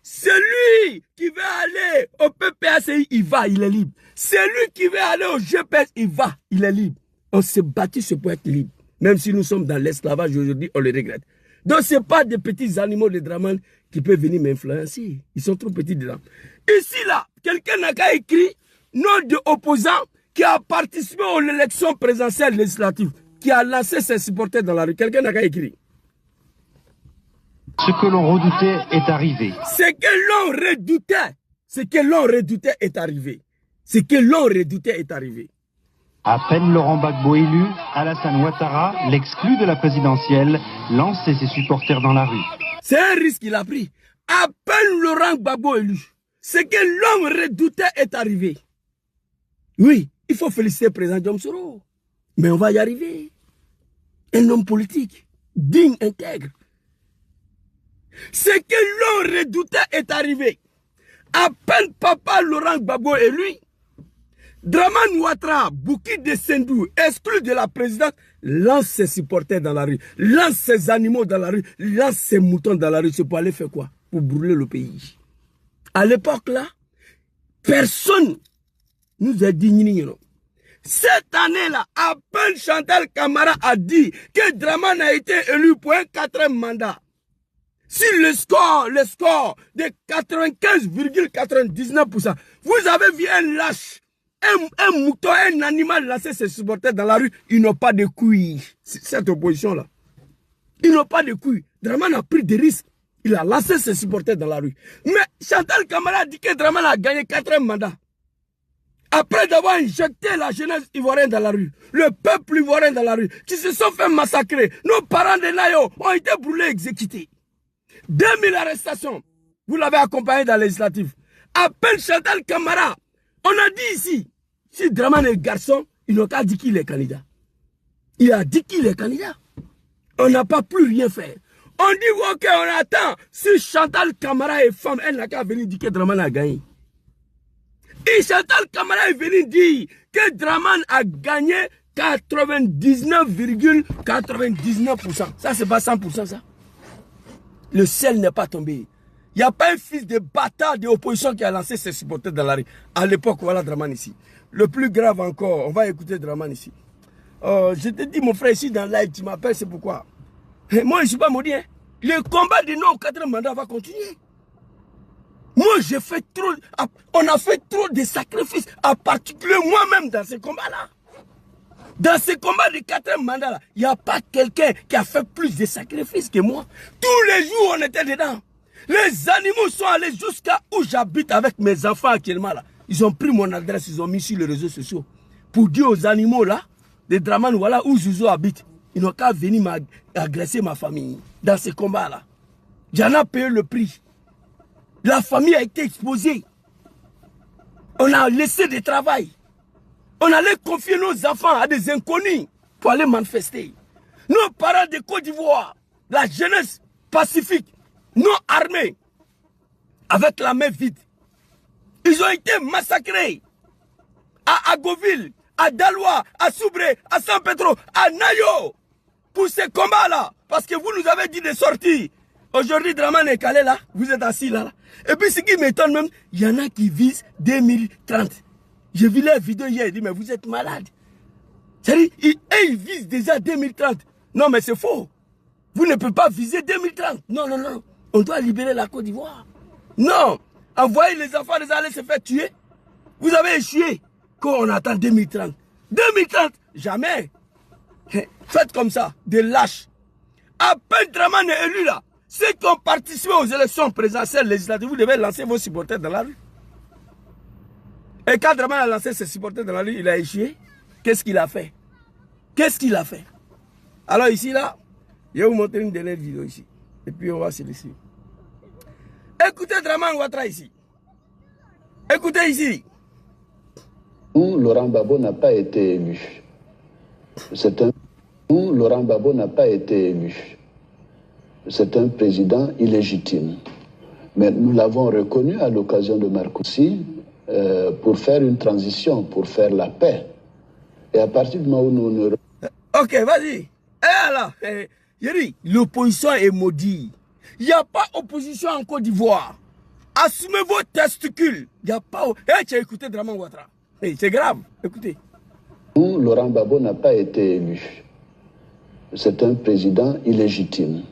Celui qui veut aller au PPACI, il va, il est libre. Celui qui veut aller au GPS, il va, il est libre. On s'est battu pour être libre. Même si nous sommes dans l'esclavage aujourd'hui, on le regrette. Donc, ce n'est pas des petits animaux de Draman qui peuvent venir m'influencer. Ils sont trop petits dedans. Ici, là, quelqu'un n'a qu'à écrire nom de opposant qui a participé aux élections présidentielles législatives, qui a lancé ses supporters dans la rue. Quelqu'un n'a qu'à écrire. Ce que l'on redoutait est arrivé. Ce que l'on redoutait est arrivé. Ce que l'on redoutait est arrivé. À peine Laurent Gbagbo élu, Alassane Ouattara, l'exclu de la présidentielle, lançait ses supporters dans la rue. C'est un risque qu'il a pris. À peine Laurent Gbagbo élu, ce que l'homme redoutait est arrivé. Oui, il faut féliciter le président Diomsoro. Mais on va y arriver. Un homme politique, digne, intègre. Ce que l'on redoutait est arrivé. À peine papa Laurent Gbagbo élu, Dramane Ouattara, Bouki de Sendou, exclu de la présidence, lance ses supporters dans la rue, lance ses animaux dans la rue, lance ses moutons dans la rue. C'est pour aller faire quoi? Pour brûler le pays. À l'époque là, personne nous a dit non. Cette année-là, à peine Chantal Camara a dit que Dramane a été élu pour un 4e mandat. Si le score de 95,99%, vous avez vu un lâche, un mouton, un animal lancer ses supporters dans la rue, ils n'ont pas de couilles. Cette opposition-là. Ils n'ont pas de couilles. Dramane a pris des risques. Il a lancé ses supporters dans la rue. Mais Chantal Camara a dit que Dramane a gagné 4e mandat. Après d'avoir injecté la jeunesse ivoirienne dans la rue, le peuple ivoirien dans la rue, qui se sont fait massacrer, nos parents de Nayo ont été brûlés, exécutés. 2000 arrestations. Vous l'avez accompagné dans la législative. À peine Chantal Camara, on a dit ici, si Dramane est garçon, il n'a qu'à dire qu'il est candidat. Il a dit qu'il est candidat. On n'a pas plus rien fait. On dit, ok, on attend. Si Chantal Camara est femme, elle n'a qu'à venir dire que Dramane a gagné. Et Chantal Camara est venu dire que Dramane a gagné 99,99%. Ça, c'est pas 100%, ça. Le ciel n'est pas tombé. Il n'y a pas un fils de bâtard de l'opposition qui a lancé ses supporters dans la rue. À l'époque, voilà Dramane ici. Le plus grave encore, on va écouter Dramane ici. Je te dis, mon frère, ici dans le live, tu m'appelles, c'est pourquoi. Moi, je ne suis pas maudit. Hein. Le combat de non au 4e mandat va continuer. Moi, j'ai fait trop. On a fait trop de sacrifices, en particulier moi-même dans ce combat-là. Dans ce combat de 4e mandat-là, il n'y a pas quelqu'un qui a fait plus de sacrifices que moi. Tous les jours, on était dedans. Les animaux sont allés jusqu'à où j'habite avec mes enfants actuellement là. Ils ont pris mon adresse, ils ont mis sur les réseaux sociaux. Pour dire aux animaux là, de Dramane, voilà où Zouzou habite. Ils n'ont qu'à venir agresser ma famille. Dans ce combat là. J'en ai payé le prix. La famille a été exposée. On a laissé du travail. On allait confier nos enfants à des inconnus pour aller manifester. Nos parents de Côte d'Ivoire, la jeunesse pacifique, non armés, avec la main vide. Ils ont été massacrés à Agoville, à Daloa, à Soubré, à San Pedro, à Nayo, pour ces combats-là. Parce que vous nous avez dit de sortir. Aujourd'hui, Dramane est calé là, vous êtes assis là. Et puis ce qui m'étonne même, il y en a qui visent 2030. J'ai vu la vidéo hier, il dit, mais vous êtes malade. C'est-à-dire, ils visent déjà 2030. Non, mais c'est faux. Vous ne pouvez pas viser 2030. Non, non, non. On doit libérer la Côte d'Ivoire. Non. Envoyer les enfants des allées se faire tuer. Vous avez échoué. Quand on attend 2030. 2030, jamais. Faites comme ça, des lâches. À peine Dramane est élu là. Ceux qui ont participé aux élections présidentielles législatives, vous devez lancer vos supporters dans la rue. Et quand Dramane a lancé ses supporters dans la rue, il a échoué. Qu'est-ce qu'il a fait? Qu'est-ce qu'il a fait? Alors ici là, je vais vous montrer une dernière vidéo ici. Et puis on va se laisser. Écoutez Dramane Ouattara ici. Écoutez ici. Laurent Gbagbo n'a pas été élu. Laurent Gbagbo n'a pas été élu. C'est un président illégitime. Mais nous l'avons reconnu à l'occasion de Marcoussis pour faire une transition, pour faire la paix. Et à partir du moment où nous... Ok, vas-y. Eh là, Yeri, l'opposition est maudite. Il n'y a pas opposition en Côte d'Ivoire. Assumez vos testicules. Il n'y a pas... Eh, tu as écouté Dramane Ouattara. C'est grave, écoutez. Laurent Gbagbo n'a pas été élu. C'est un président illégitime.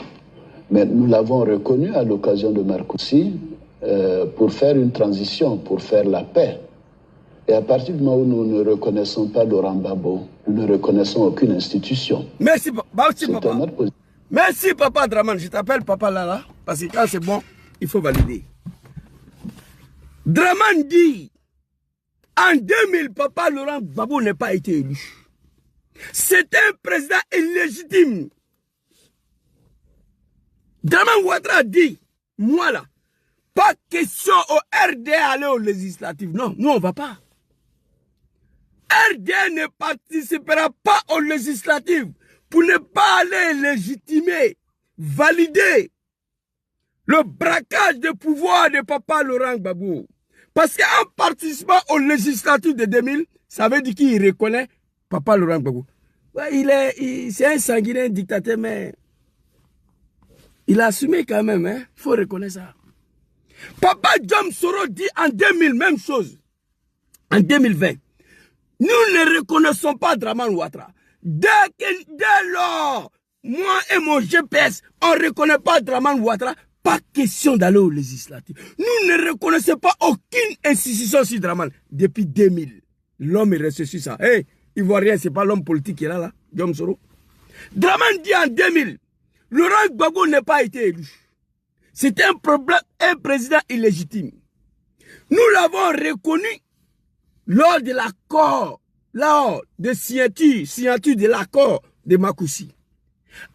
Mais nous l'avons reconnu à l'occasion de Marcoussi pour faire une transition, pour faire la paix. Et à partir du moment où nous ne reconnaissons pas Laurent Gbagbo, nous ne reconnaissons aucune institution. Merci, papa. Notre... Merci, papa Draman. Je t'appelle papa Lala, parce que quand c'est bon, il faut valider. Draman dit, en 2000, papa Laurent Gbagbo n'a pas été élu. C'est un président illégitime. Draman Ouattara dit, moi là, pas question au RD aller aux législatives. Non, nous on ne va pas. RD ne participera pas aux législatives pour ne pas aller légitimer, valider le braquage de pouvoir de papa Laurent Gbagbo. Parce qu'en participant aux législatives de 2000, ça veut dire qu'il reconnaît papa Laurent Gbagbo. Ouais, c'est un sanguinaire dictateur, mais il a assumé quand même, hein? Il faut reconnaître ça. Papa Jom Soro dit en 2000, même chose. En 2020, nous ne reconnaissons pas Draman Ouattara. Dès lors, moi et mon GPS, on ne reconnaît pas Draman Ouattara, pas question d'aller aux législatives. Nous ne reconnaissons pas aucune institution sur Draman depuis 2000. L'homme est resté sur ça. Hey, Ivoirien, ce n'est pas l'homme politique qui est là, Jom Soro. Draman dit en 2000, Laurent Gbagbo n'a pas été élu. C'est un problème, un président illégitime. Nous l'avons reconnu lors de l'accord, lors de signature de l'accord de Marcoussi.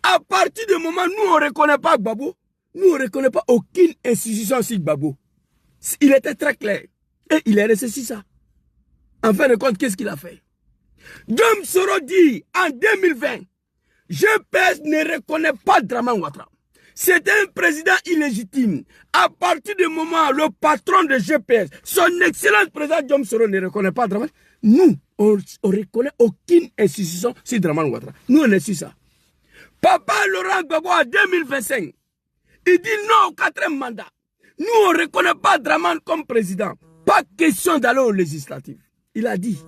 À partir du moment où nous on ne reconnaît pas Gbagbo, nous on ne reconnaît pas aucune institution sur Gbagbo. Il était très clair. Et il est resté sur ça. En fin de compte, qu'est-ce qu'il a fait? Jom Soro dit en 2020, GPS ne reconnaît pas Draman Ouattara. C'est un président illégitime. À partir du moment où le patron de GPS, son excellent président Jom Soro ne reconnaît pas Draman, nous, on ne reconnaît aucune institution sur Draman Ouattara. Nous, on est sur ça. Papa Laurent Gbagbo en 2025, il dit non au 4e mandat. Nous, on ne reconnaît pas Draman comme président. Pas question d'aller aux législatives. Il a dit.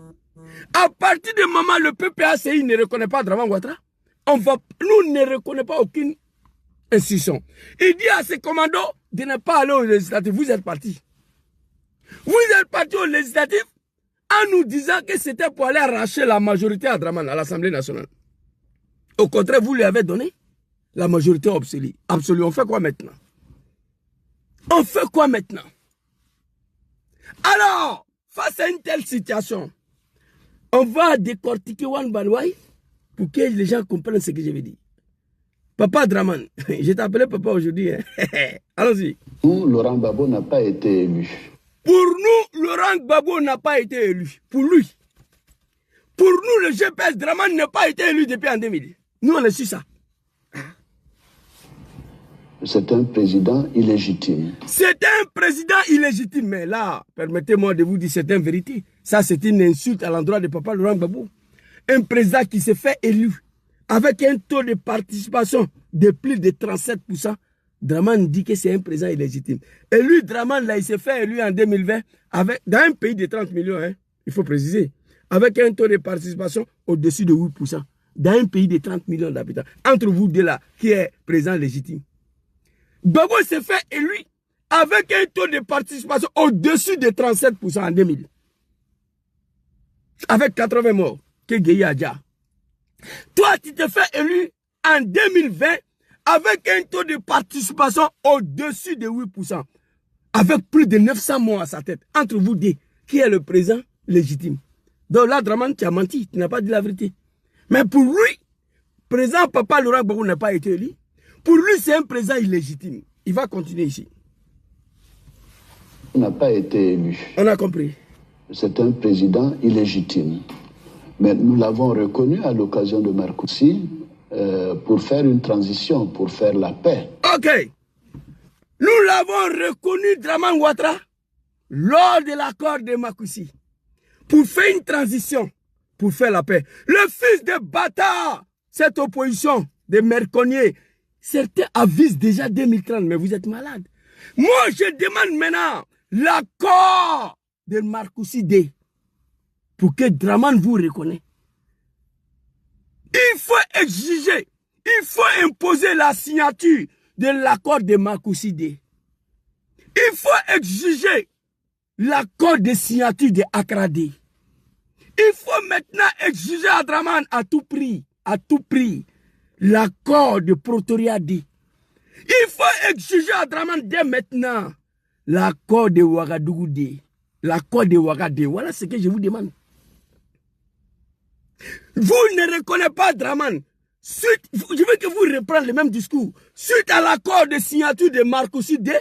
À partir du moment où le PPACI ne reconnaît pas Draman Ouattara, nous ne reconnaissons pas aucune institution. Il dit à ses commandos de ne pas aller aux législatives. Vous êtes partis. Vous êtes partis aux législatives en nous disant que c'était pour aller arracher la majorité à Draman, à l'Assemblée nationale. Au contraire, vous lui avez donné la majorité absolue. Absolue. On fait quoi maintenant? On fait quoi maintenant? Alors, face à une telle situation, on va décortiquer One by One pour que les gens comprennent ce que je veux dire. Papa Draman, je t'ai appelé papa aujourd'hui. Hein? Allons-y. Nous, Laurent Gbagbo n'a pas été élu. Pour nous, Laurent Gbagbo n'a pas été élu. Pour lui. Pour nous, le GPS Draman n'a pas été élu depuis en 2000. Nous, on est sur ça. C'est un président illégitime. C'est un président illégitime. Mais là, permettez-moi de vous dire c'est une vérité. Ça, c'est une insulte à l'endroit de papa Laurent Gbagbo. Un président qui s'est fait élu avec un taux de participation de plus de 37%. Draman dit que c'est un président illégitime. Et lui, Draman, là, il s'est fait élu en 2020 dans un pays de 30 millions, hein, il faut préciser, avec un taux de participation au-dessus de 8%. Dans un pays de 30 millions d'habitants. Entre vous deux là, qui est président légitime. Gbagbo s'est fait élu avec un taux de participation au-dessus de 37% en 2000. Avec 80 morts. Que Gueye Adja. Toi, tu te fais élu en 2020 avec un taux de participation au-dessus de 8%. Avec plus de 900 morts à sa tête. Entre vous deux, qui est le président légitime. Donc là, Draman, tu as menti. Tu n'as pas dit la vérité. Mais pour lui, président papa Laurent Gbagbo n'a pas été élu. Pour lui, c'est un président illégitime. Il va continuer ici. Il n'a pas été élu. On a compris. C'est un président illégitime. Mais nous l'avons reconnu à l'occasion de Marcoussi pour faire une transition, pour faire la paix. Ok. Nous l'avons reconnu, Draman Ouattara, lors de l'accord de Marcoussi, pour faire une transition, pour faire la paix. Le fils de bâtard, cette opposition de Merconier, certains avisent déjà 2030, mais vous êtes malade. Moi, je demande maintenant l'accord de Marcoussi D pour que Draman vous reconnaisse. Il faut exiger, il faut imposer la signature de l'accord de Marcoussi-D. Il faut exiger l'accord de signature de Accra-D. Il faut maintenant exiger à Draman à tout prix, l'accord de Pretoria-D. Il faut exiger à Draman dès maintenant l'accord de Ouagadougou-D. L'accord de Ouagadougou-D. Voilà ce que je vous demande. Vous ne reconnaissez pas Draman. Je veux que vous repreniez le même discours. Suite à l'accord de signature de Marcoussi-D,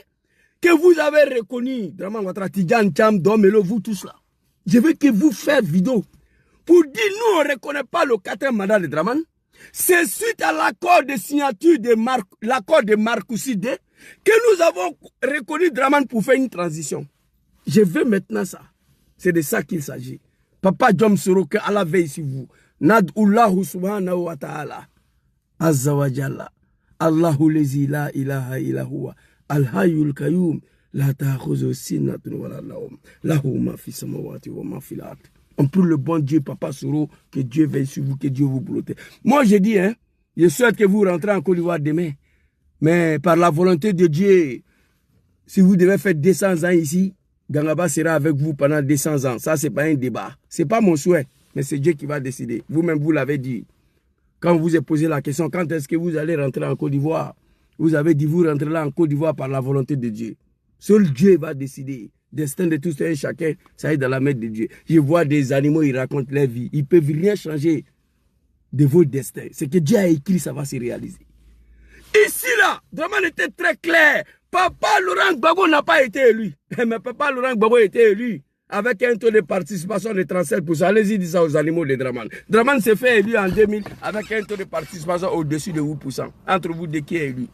que vous avez reconnu, Draman Ouattara, Tidjane Thiam, Domelo, vous tous là. Je veux que vous fassiez vidéo pour dire nous on ne reconnaît pas le 4e mandat de Draman. C'est suite à l'accord de signature de l'accord de Marcoussi-D que nous avons reconnu Draman pour faire une transition. Je veux maintenant ça. C'est de ça qu'il s'agit. Papa Jom Soro, que Allah veille sur vous. Nad'ullahu subhanahu wa ta'ala. Azza wa jalla. Allahu lezi la ilaha illa huwa. Al-hayyul qayyum. La ta'khuzu sinatun wa la nawm. Lahu ma fi samawati wa ma fi al-ard. On prie le bon Dieu, Papa Soro, que Dieu veille sur vous, que Dieu vous protège. Moi, je dis, hein, je souhaite que vous rentrez en Côte d'Ivoire demain. Mais par la volonté de Dieu, si vous devez faire 200 ans ici, Gangaba sera avec vous pendant 200 ans. Ça, ce n'est pas un débat. Ce n'est pas mon souhait, mais c'est Dieu qui va décider. Vous-même, vous l'avez dit. Quand vous avez posé la question, quand est-ce que vous allez rentrer en Côte d'Ivoire? Vous avez dit, vous rentrez là en Côte d'Ivoire par la volonté de Dieu. Seul Dieu va décider. Destin de tous et chacun, ça est dans la main de Dieu. Je vois des animaux, ils racontent leur vie. Ils ne peuvent rien changer de vos destins. Ce que Dieu a écrit, ça va se réaliser. Ici, là, Draman était très clair. Papa Laurent Gbagbo n'a pas été élu. Mais Papa Laurent Gbagbo a été élu avec un taux de participation de 37%. Allez-y, dites ça aux animaux de Draman. Draman s'est fait élu en 2000 avec un taux de participation au-dessus de 8%. Entre vous deux, qui est élu?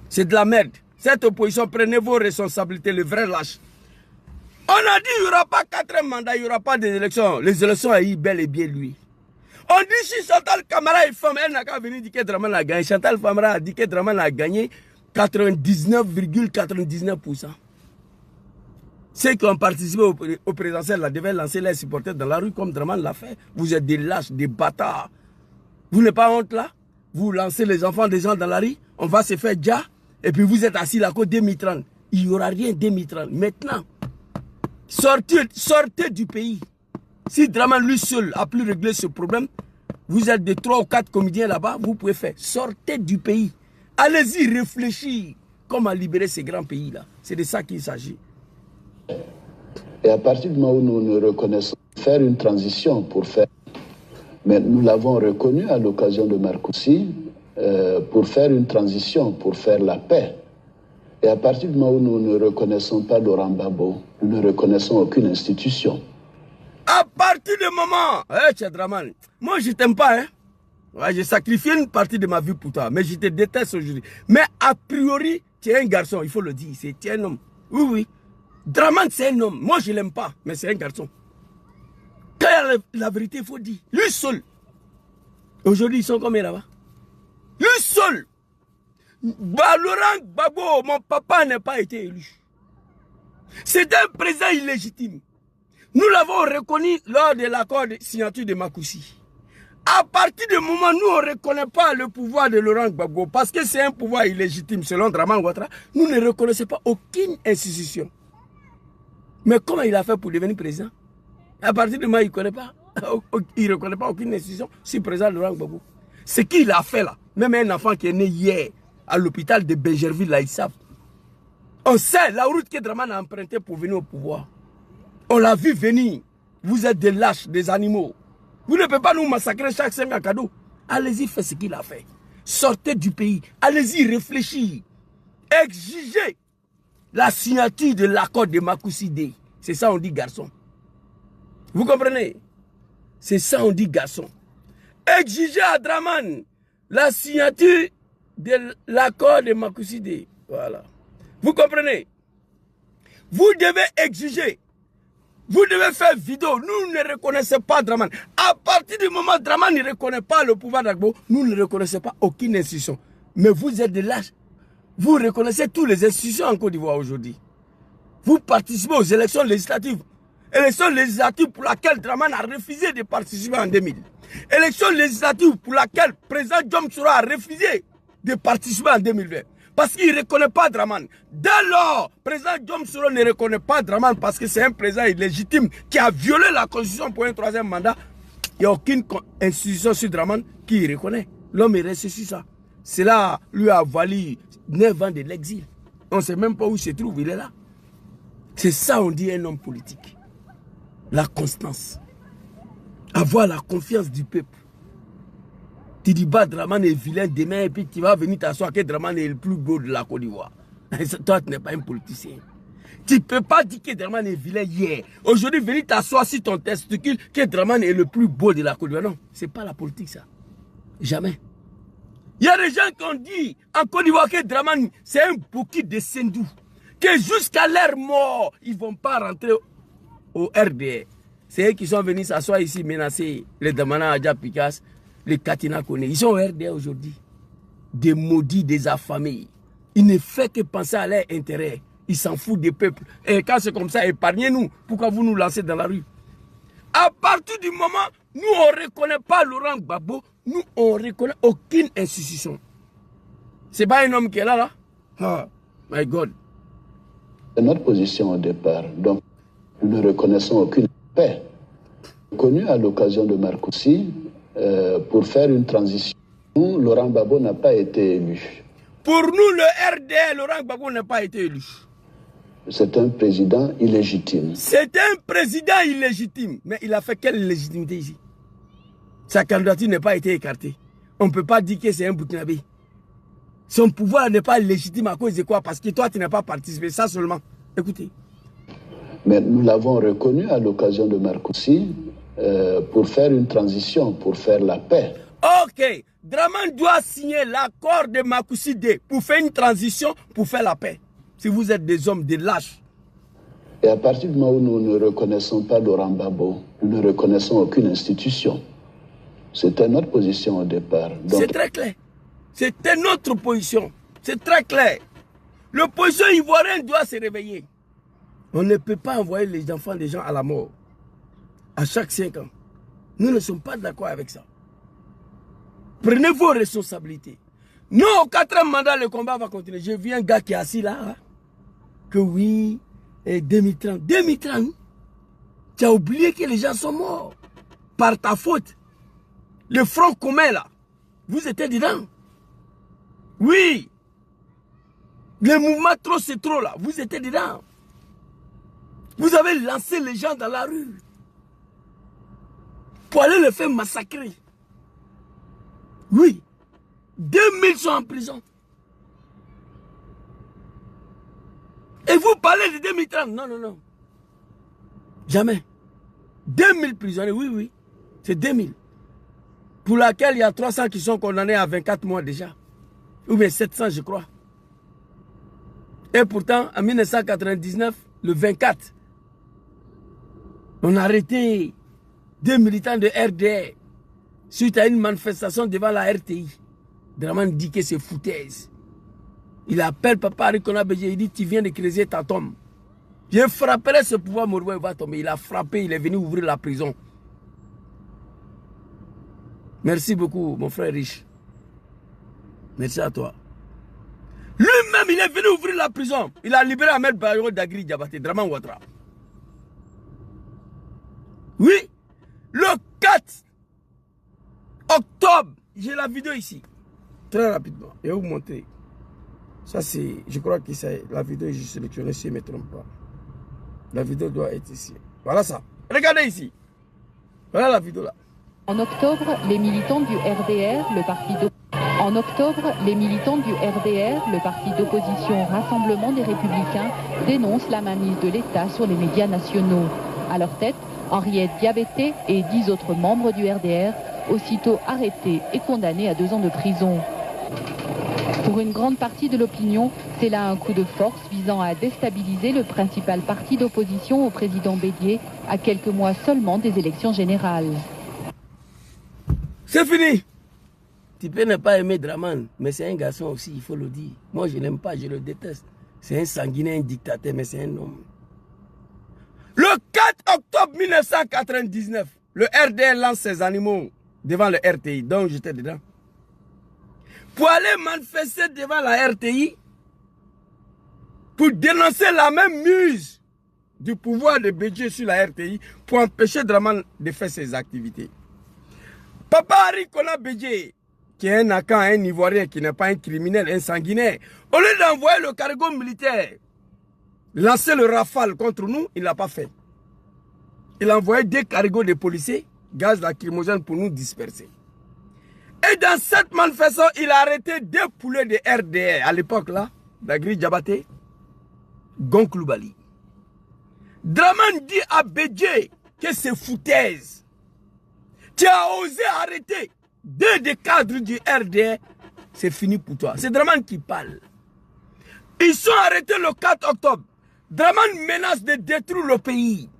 C'est de la merde. Cette opposition, prenez vos responsabilités, le vrai lâche. On a dit qu'il n'y aura pas 4 mandats, il n'y aura pas d'élections. Les élections a eu bel et bien lui. On dit si Chantal Camara est femme, elle n'a qu'à venir dire que Draman a gagné. Chantal Camara a dit que Draman a gagné 99,99%. Ceux qui ont participé au présidentiel là, devaient lancer les supporters dans la rue comme Draman l'a fait. Vous êtes des lâches, des bâtards. Vous n'avez pas honte là? Vous lancez les enfants des gens dans la rue, on va se faire déjà. Et puis vous êtes assis là, côté 2030. Il n'y aura rien 2030. Maintenant, sortez du pays. Si Draman lui seul a pu régler ce problème, vous êtes de 3 ou 4 comédiens là-bas, vous pouvez faire. Sortez du pays. Allez-y réfléchir comment libérer ces grands pays-là. C'est de ça qu'il s'agit. Et à partir du moment où nous nous reconnaissons, faire une transition pour faire... Mais nous l'avons reconnu à l'occasion de Marcoussi, pour faire une transition, pour faire la paix. Et à partir du moment où nous ne reconnaissons pas Laurent Gbagbo, nous ne reconnaissons aucune institution. À partir du moment, Draman, moi je t'aime pas, hein. Ouais, j'ai sacrifié une partie de ma vie pour toi, mais je te déteste aujourd'hui. Mais a priori, tu es un garçon, il faut le dire, tu es un homme. Oui, oui. Draman, c'est un homme. Moi, je ne l'aime pas, mais c'est un garçon. Quand il y a la vérité, il faut dire. Lui seul. Aujourd'hui, ils sont combien là-bas? Lui seul. Laurent Gbagbo, mon papa n'a pas été élu. C'est un président illégitime. Nous l'avons reconnu lors de l'accord de signature de Marcoussi. À partir du moment où nous on ne reconnaît pas le pouvoir de Laurent Gbagbo, parce que c'est un pouvoir illégitime selon Draman Ouattara, nous ne reconnaissons pas aucune institution. Mais comment il a fait pour devenir président? À partir du moment où il ne reconnaît pas aucune institution, si président Laurent Gbagbo. Ce qu'il a fait là, même un enfant qui est né hier à l'hôpital de Benjerville, là, ils savent. On sait la route que Draman a empruntée pour venir au pouvoir. On l'a vu venir. Vous êtes des lâches, des animaux. Vous ne pouvez pas nous massacrer chaque 5 ans cadeau. Allez-y, faites ce qu'il a fait. Sortez du pays. Allez-y, réfléchir. Exigez la signature de l'accord de Marcoussi-D. C'est ça on dit garçon. Vous comprenez? C'est ça on dit garçon. Exigez à Draman la signature de l'accord de Marcoussi-D. Voilà. Vous comprenez? Vous devez exiger. Vous devez faire vidéo. Nous ne reconnaissons pas Draman. À partir du moment où Draman ne reconnaît pas le pouvoir d'Gbagbo, nous ne reconnaissons pas aucune institution. Mais vous êtes de l'âge. Vous reconnaissez toutes les institutions en Côte d'Ivoire aujourd'hui. Vous participez aux élections législatives. Élections législatives pour laquelle Draman a refusé de participer en 2000. Élections législatives pour laquelle le président Jom Soro a refusé de participer en 2020. Parce qu'il ne reconnaît pas Dramane. Dès lors, le président Diom Soro ne reconnaît pas Dramane parce que c'est un président illégitime qui a violé la constitution pour un 3e mandat. Il n'y a aucune institution sur Dramane qui reconnaît. L'homme est resté sur ça. Cela lui a valu 9 ans de l'exil. On ne sait même pas où il se trouve, il est là. C'est ça on dit un homme politique. La constance. Avoir la confiance du peuple. Tu dis bah Dramane est vilain demain et puis tu vas venir t'asseoir que Dramane est le plus beau de la Côte d'Ivoire. Toi tu n'es pas un politicien. Tu ne peux pas dire que Dramane est vilain hier. Aujourd'hui venir t'asseoir sur ton testicule que Dramane est le plus beau de la Côte d'Ivoire. Non, ce n'est pas la politique ça. Jamais. Il y a des gens qui ont dit en Côte d'Ivoire que Dramane c'est un bouquet de Sendou. Que jusqu'à leur mort, ils ne vont pas rentrer au RDR. C'est eux qui sont venus s'asseoir ici menacer les Damana Adja Pikas. Les Katina Kone, ils sont au RDA aujourd'hui. Des maudits, des affamés. Ils ne font que penser à leur intérêt. Ils s'en foutent des peuples. Et quand c'est comme ça, épargnez-nous. Pourquoi vous nous lancez dans la rue? À partir du moment où nous, on ne reconnaît pas Laurent Gbagbo, nous, on ne reconnaît aucune institution. C'est pas un homme qui est là, là? Oh, my God. C'est notre position au départ. Donc, nous ne reconnaissons aucune paix. Connu à l'occasion de Marcoussi, pour faire une transition, Laurent Gbagbo n'a pas été élu. Pour nous, le RDR, Laurent Gbagbo n'a pas été élu. C'est un président illégitime. C'est un président illégitime. Mais il a fait quelle légitimité ici? Sa candidature n'a pas été écartée. On ne peut pas dire que c'est un Burkinabé. Son pouvoir n'est pas légitime à cause de quoi? Parce que toi, tu n'as pas participé. Ça seulement. Écoutez. Mais nous l'avons reconnu à l'occasion de Marcoussi pour faire une transition, pour faire la paix. Ok. Dramane doit signer l'accord de Marcoussi D pour faire une transition, pour faire la paix. Si vous êtes des hommes, des lâches. Et à partir du moment où nous ne reconnaissons pas Laurent Gbagbo, nous ne reconnaissons aucune institution. C'était notre position au départ. C'est très clair. C'était notre position. C'est très clair. L'opposition ivoirienne doit se réveiller. On ne peut pas envoyer les enfants des gens à la mort à chaque 5 ans. Nous ne sommes pas d'accord avec ça. Prenez vos responsabilités. Non, au 4e mandat, le combat va continuer. J'ai vu un gars qui est assis là. Hein, que oui, et 2030. 2030, tu as oublié que les gens sont morts. Par ta faute. Le front commun là, vous étiez dedans. Oui. Le mouvement trop c'est trop là, vous étiez dedans. Vous avez lancé les gens dans la rue. Pour aller les faire massacrer. Oui. 2000 sont en prison. Et vous parlez de 2030. Non, non, non. Jamais. 2000 prisonniers, oui, oui. C'est 2000. Pour laquelle il y a 300 qui sont condamnés à 24 mois déjà. Ou bien 700, je crois. Et pourtant, en 1999, le 24, on a arrêté 2 militants de RDR suite à une manifestation devant la RTI. Dramane dit que c'est foutaise. Il appelle Papa Arikona Bédié, il dit tu viens de creuser ta tombe. Je frapperai ce pouvoir, Mouroué va tomber. Il a frappé, il est venu ouvrir la prison. Merci beaucoup, mon frère riche. Merci à toi. Lui-même, il est venu ouvrir la prison. Il a libéré Ahmed Bayero Dagri Diabaté, Dramane Ouattara. Oui, le 4 octobre, j'ai la vidéo ici. Très rapidement, je vais vous montrer. Ça c'est, je crois que c'est la vidéo que j'ai sélectionnée si je ne me trompe pas. La vidéo doit être ici. Voilà ça. Regardez ici. Voilà la vidéo là. En octobre, les militants du RDR, le parti d'opposition Rassemblement des Républicains, dénoncent la mainmise de l'État sur les médias nationaux. À leur tête, Henriette Diabaté et 10 autres membres du RDR, aussitôt arrêtés et condamnés à 2 ans de prison. Pour une grande partie de l'opinion, c'est là un coup de force visant à déstabiliser le principal parti d'opposition au président Bédié à quelques mois seulement des élections générales. C'est fini. Tu peux ne pas aimer Dramane, mais c'est un garçon aussi, il faut le dire. Moi, je n'aime pas, je le déteste. C'est un sanguinaire, un dictateur, mais c'est un homme. Le 4 octobre 1999, le RDR lance ses animaux devant le RTI, donc j'étais dedans. pour aller manifester devant la RTI, pour dénoncer la même muse du pouvoir de Bédié sur la RTI, pour empêcher Dramane de faire ses activités. Papa Henri Konan Bédié, qui est un Akan, un Ivoirien, qui n'est pas un criminel, un sanguinaire, au lieu d'envoyer le cargo militaire, lancer le rafale contre nous, il ne l'a pas fait. Il a envoyé 2 cargos de policiers, gaz lacrymogène pour nous disperser. Et dans cette manifestation, il a arrêté 2 poulets de RDR. À l'époque là, Dagri Diabaté, Goncle Bali. Dramane dit à Bédié que c'est foutaise. Tu as osé arrêter 2 des cadres du RDR, c'est fini pour toi. C'est Dramane qui parle. Ils sont arrêtés le 4 octobre. Dramane menace de détruire le pays.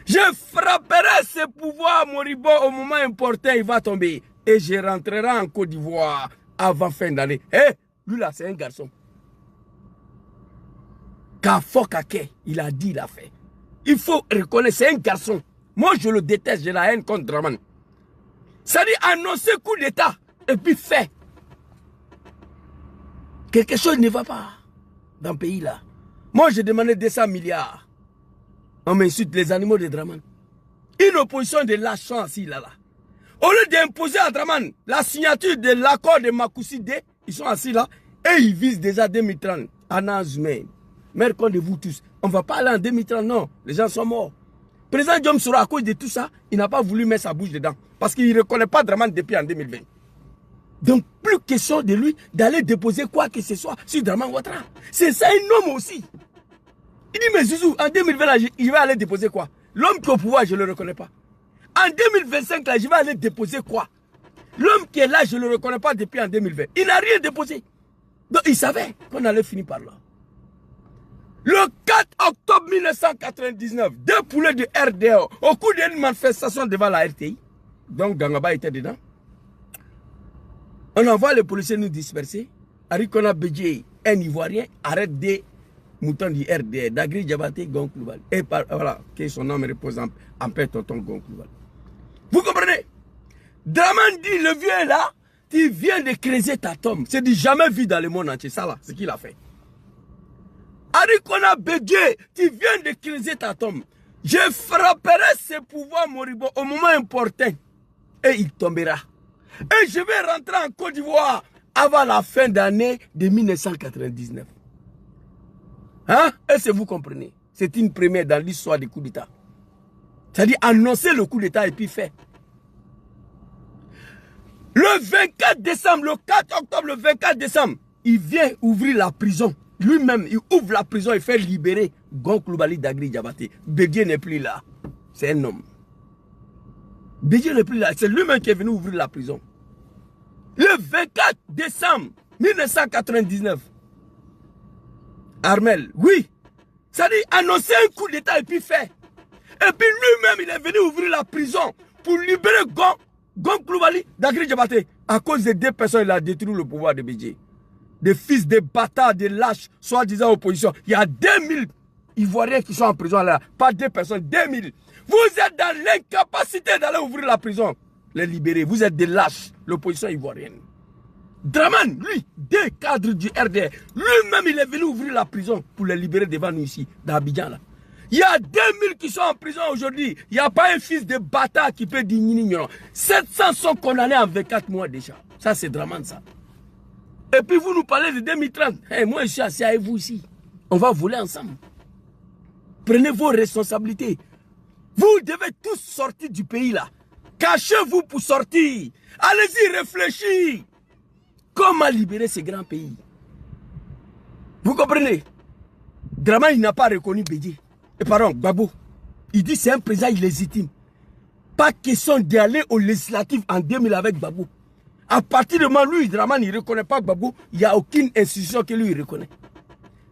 Je frapperai ce pouvoir moribond au moment important, il va tomber. Et je rentrerai en Côte d'Ivoire avant fin d'année. Eh, lui là, c'est un garçon. Kafokake, il a dit, il a fait. Il faut reconnaître, c'est un garçon. Moi, je le déteste, j'ai la haine contre Dramane. Ça dit annoncer coup d'État et puis fait. Quelque chose ne va pas dans le pays là. Moi, j'ai demandé 200 milliards. On m'insulte les animaux de Dramane. Une opposition de lâches assis là. Au lieu d'imposer à Dramane la signature de l'accord de Makoussi D, ils sont assis là et ils visent déjà 2030. Anazumé. Mère de vous tous. On ne va pas aller en 2030, non. Les gens sont morts. Président Diom Sora, à cause de tout ça, il n'a pas voulu mettre sa bouche dedans. Parce qu'il ne reconnaît pas Dramane depuis en 2020. Donc, plus question de lui d'aller déposer quoi que ce soit sur Dramane Ouattara. C'est ça un homme aussi. Il dit, mais Zouzou, en 2020, là, je vais aller déposer quoi? L'homme qui est au pouvoir, je ne le reconnais pas. En 2025, là, je vais aller déposer quoi? L'homme qui est là, je ne le reconnais pas depuis en 2020. Il n'a rien déposé. Donc, il savait qu'on allait finir par là. Le 4 octobre 1999, 2 poulets de RDO au cours d'une manifestation devant la RTI. Donc, Gangaba était dedans. On envoie les policiers nous disperser. Henri Konan Bédié, un Ivoirien, arrête des moutons du RDR, Dagri Diabaté, Goncle Bali. Et voilà, que son nom repose en paix, tonton Goncle Bali. Vous comprenez? Dramane dit, le vieux est là, tu viens de creuser ta tombe. C'est du jamais vu dans le monde entier, ça là, ce qu'il a fait. Henri Konan Bédié, tu viens de creuser ta tombe. Je frapperai ce pouvoir moribond au moment important. Et il tombera. Et je vais rentrer en Côte d'Ivoire avant la fin d'année de 1999. Hein? Est-ce que vous comprenez? C'est une première dans l'histoire des coups d'État. C'est-à-dire annoncer le coup d'État et puis faire. Le 24 décembre, le 4 octobre, le 24 décembre, il vient ouvrir la prison. Lui-même, il ouvre la prison et fait libérer Goncle Bali Dagri Diabaté. Bédié n'est plus là. C'est un homme. Bédié n'est plus là. C'est lui-même qui est venu ouvrir la prison. Le 24 décembre 1999. Armel, oui. Ça dit annoncer un coup d'État et puis faire. Et puis lui-même, il est venu ouvrir la prison pour libérer Goncle Bali Dagri Diabaté. À cause de 2 personnes, il a détruit le pouvoir de Bédié. Des fils de bâtards, de lâches, soi-disant opposition. Il y a 2000 Ivoiriens qui sont en prison là. Pas 2 personnes, 2000. Vous êtes dans l'incapacité d'aller ouvrir la prison. Les libérer. Vous êtes des lâches, l'opposition ivoirienne. Dramane, lui, 2 cadres du RDR. Lui-même, il est venu ouvrir la prison pour les libérer devant nous ici, dans Abidjan là. Il y a 2000 qui sont en prison aujourd'hui. Il n'y a pas un fils de bâtard qui peut dire 700 sont condamnés en 24 mois déjà. Ça, c'est Dramane, ça. Et puis vous nous parlez de 2030. Hey, moi, je suis assis avec vous ici. On va voler ensemble. Prenez vos responsabilités. Vous devez tous sortir du pays là. Cachez-vous pour sortir. Allez-y, réfléchissez. Comment libérer ce grand pays? Vous comprenez? Dramane, il n'a pas reconnu Bédié. Et pardon, Gbagbo. Il dit c'est un président illégitime. Pas question d'aller aux législatives en 2000 avec Gbagbo. À partir de moment, lui, Dramane, il ne reconnaît pas Gbagbo. Il n'y a aucune institution que lui reconnaît.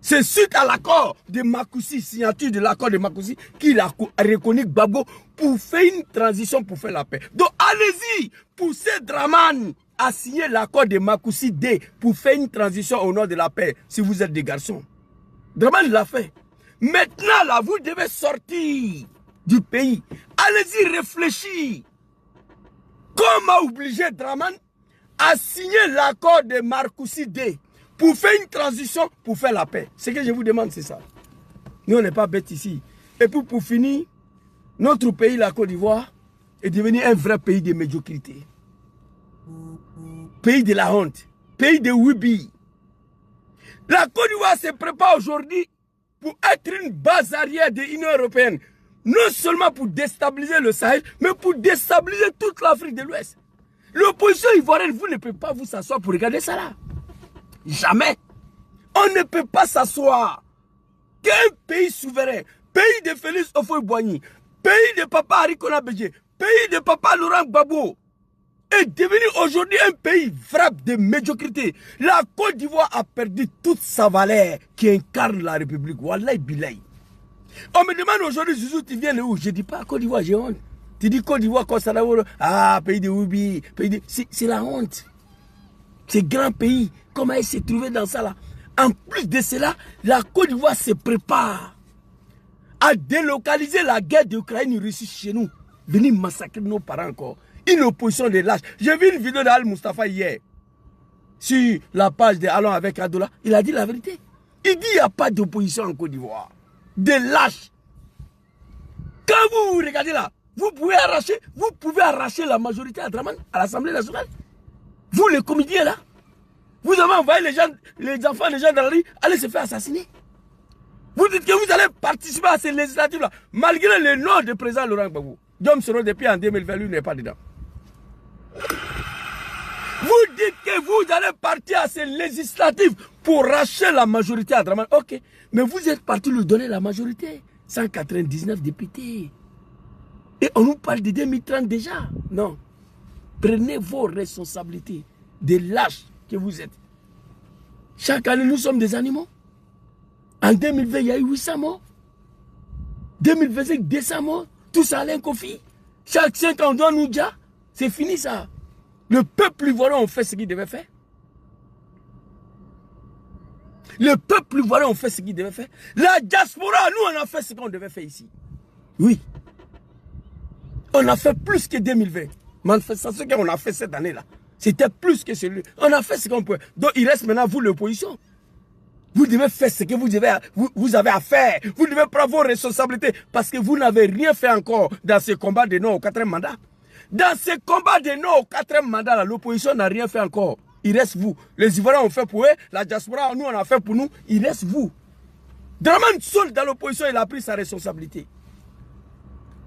C'est suite à l'accord de Makoussi, signature de l'accord de Makoussi, qu'il a reconnu Gbagbo pour faire une transition, pour faire la paix. Donc allez-y, poussez Dramane à signer l'accord de Makoussi D pour faire une transition au nom de la paix, si vous êtes des garçons. Dramane l'a fait. Maintenant, là, vous devez sortir du pays. Allez-y, réfléchir. Comment obliger Dramane a signé l'accord de Marcoussis D pour faire une transition, pour faire la paix. Ce que je vous demande, c'est ça. Nous, on n'est pas bêtes ici. Et puis, pour finir, notre pays, la Côte d'Ivoire, est devenu un vrai pays de médiocrité. Pays de la honte. Pays de Wibi. La Côte d'Ivoire se prépare aujourd'hui pour être une base arrière de l'Union européenne. Non seulement pour déstabiliser le Sahel, mais pour déstabiliser toute l'Afrique de l'Ouest. L'opposition ivoirienne, vous ne pouvez pas vous s'asseoir pour regarder ça là. Jamais. On ne peut pas s'asseoir. Qu'un pays souverain, pays de Félix Houphouët-Boigny, pays de papa Arikona Bédié, pays de papa Laurent Gbagbo, est devenu aujourd'hui un pays frappe de médiocrité. La Côte d'Ivoire a perdu toute sa valeur qui incarne la République. Wallahi billahi. On me demande aujourd'hui, Zouzou, tu viens de où? Je ne dis pas Côte d'Ivoire, j'ai honte. Tu dis Côte d'Ivoire, ah, pays de Oubi, pays de... C'est la honte. C'est grand pays. Comment il s'est trouvé dans ça là? En plus de cela, la Côte d'Ivoire se prépare à délocaliser la guerre d'Ukraine-Russie chez nous. Venir massacrer nos parents encore. Une opposition de lâches. J'ai vu une vidéo d'Al Mustafa hier. Sur la page de Allons avec Adoula. Il a dit la vérité. Il dit qu'il n'y a pas d'opposition en Côte d'Ivoire. Des lâches. Quand vous regardez là, vous pouvez arracher la majorité à Draman, à l'Assemblée nationale. Vous les comédiens là. Vous avez envoyé les enfants des gens dans la rue, aller se faire assassiner. Vous dites que vous allez participer à ces législatives là, malgré le nom du président Laurent Gbagbo. Dom Soro depuis en 2020, lui n'est pas dedans. Vous dites que vous allez partir à ces législatives pour racheter la majorité à Draman. Ok, mais vous êtes parti lui donner la majorité. 199 députés. Et on nous parle de 2030 déjà. Non. Prenez vos responsabilités. Des lâches que vous êtes. Chaque année, nous sommes des animaux. En 2020, il y a eu 800 morts. 2025, 200 morts. Tout ça, Alain Kofi. Chaque 5 ans, on doit nous dire. C'est fini ça. Le peuple ivoirien a fait ce qu'il devait faire. Le peuple ivoirien a fait ce qu'il devait faire. La diaspora, nous, on a fait ce qu'on devait faire ici. Oui. On a fait plus que 2020. Manifestation qu'on a fait cette année-là. C'était plus que celui. On a fait ce qu'on peut. Donc il reste maintenant vous l'opposition. Vous devez faire ce que vous avez à faire. Vous devez prendre vos responsabilités. Parce que vous n'avez rien fait encore dans ce combat de non au 4e mandat. Dans ce combat de non au 4e mandat, l'opposition n'a rien fait encore. Il reste vous. Les Ivoiriens ont fait pour eux. La diaspora, nous, on a fait pour nous. Il reste vous. Draman seul dans l'opposition, il a pris sa responsabilité.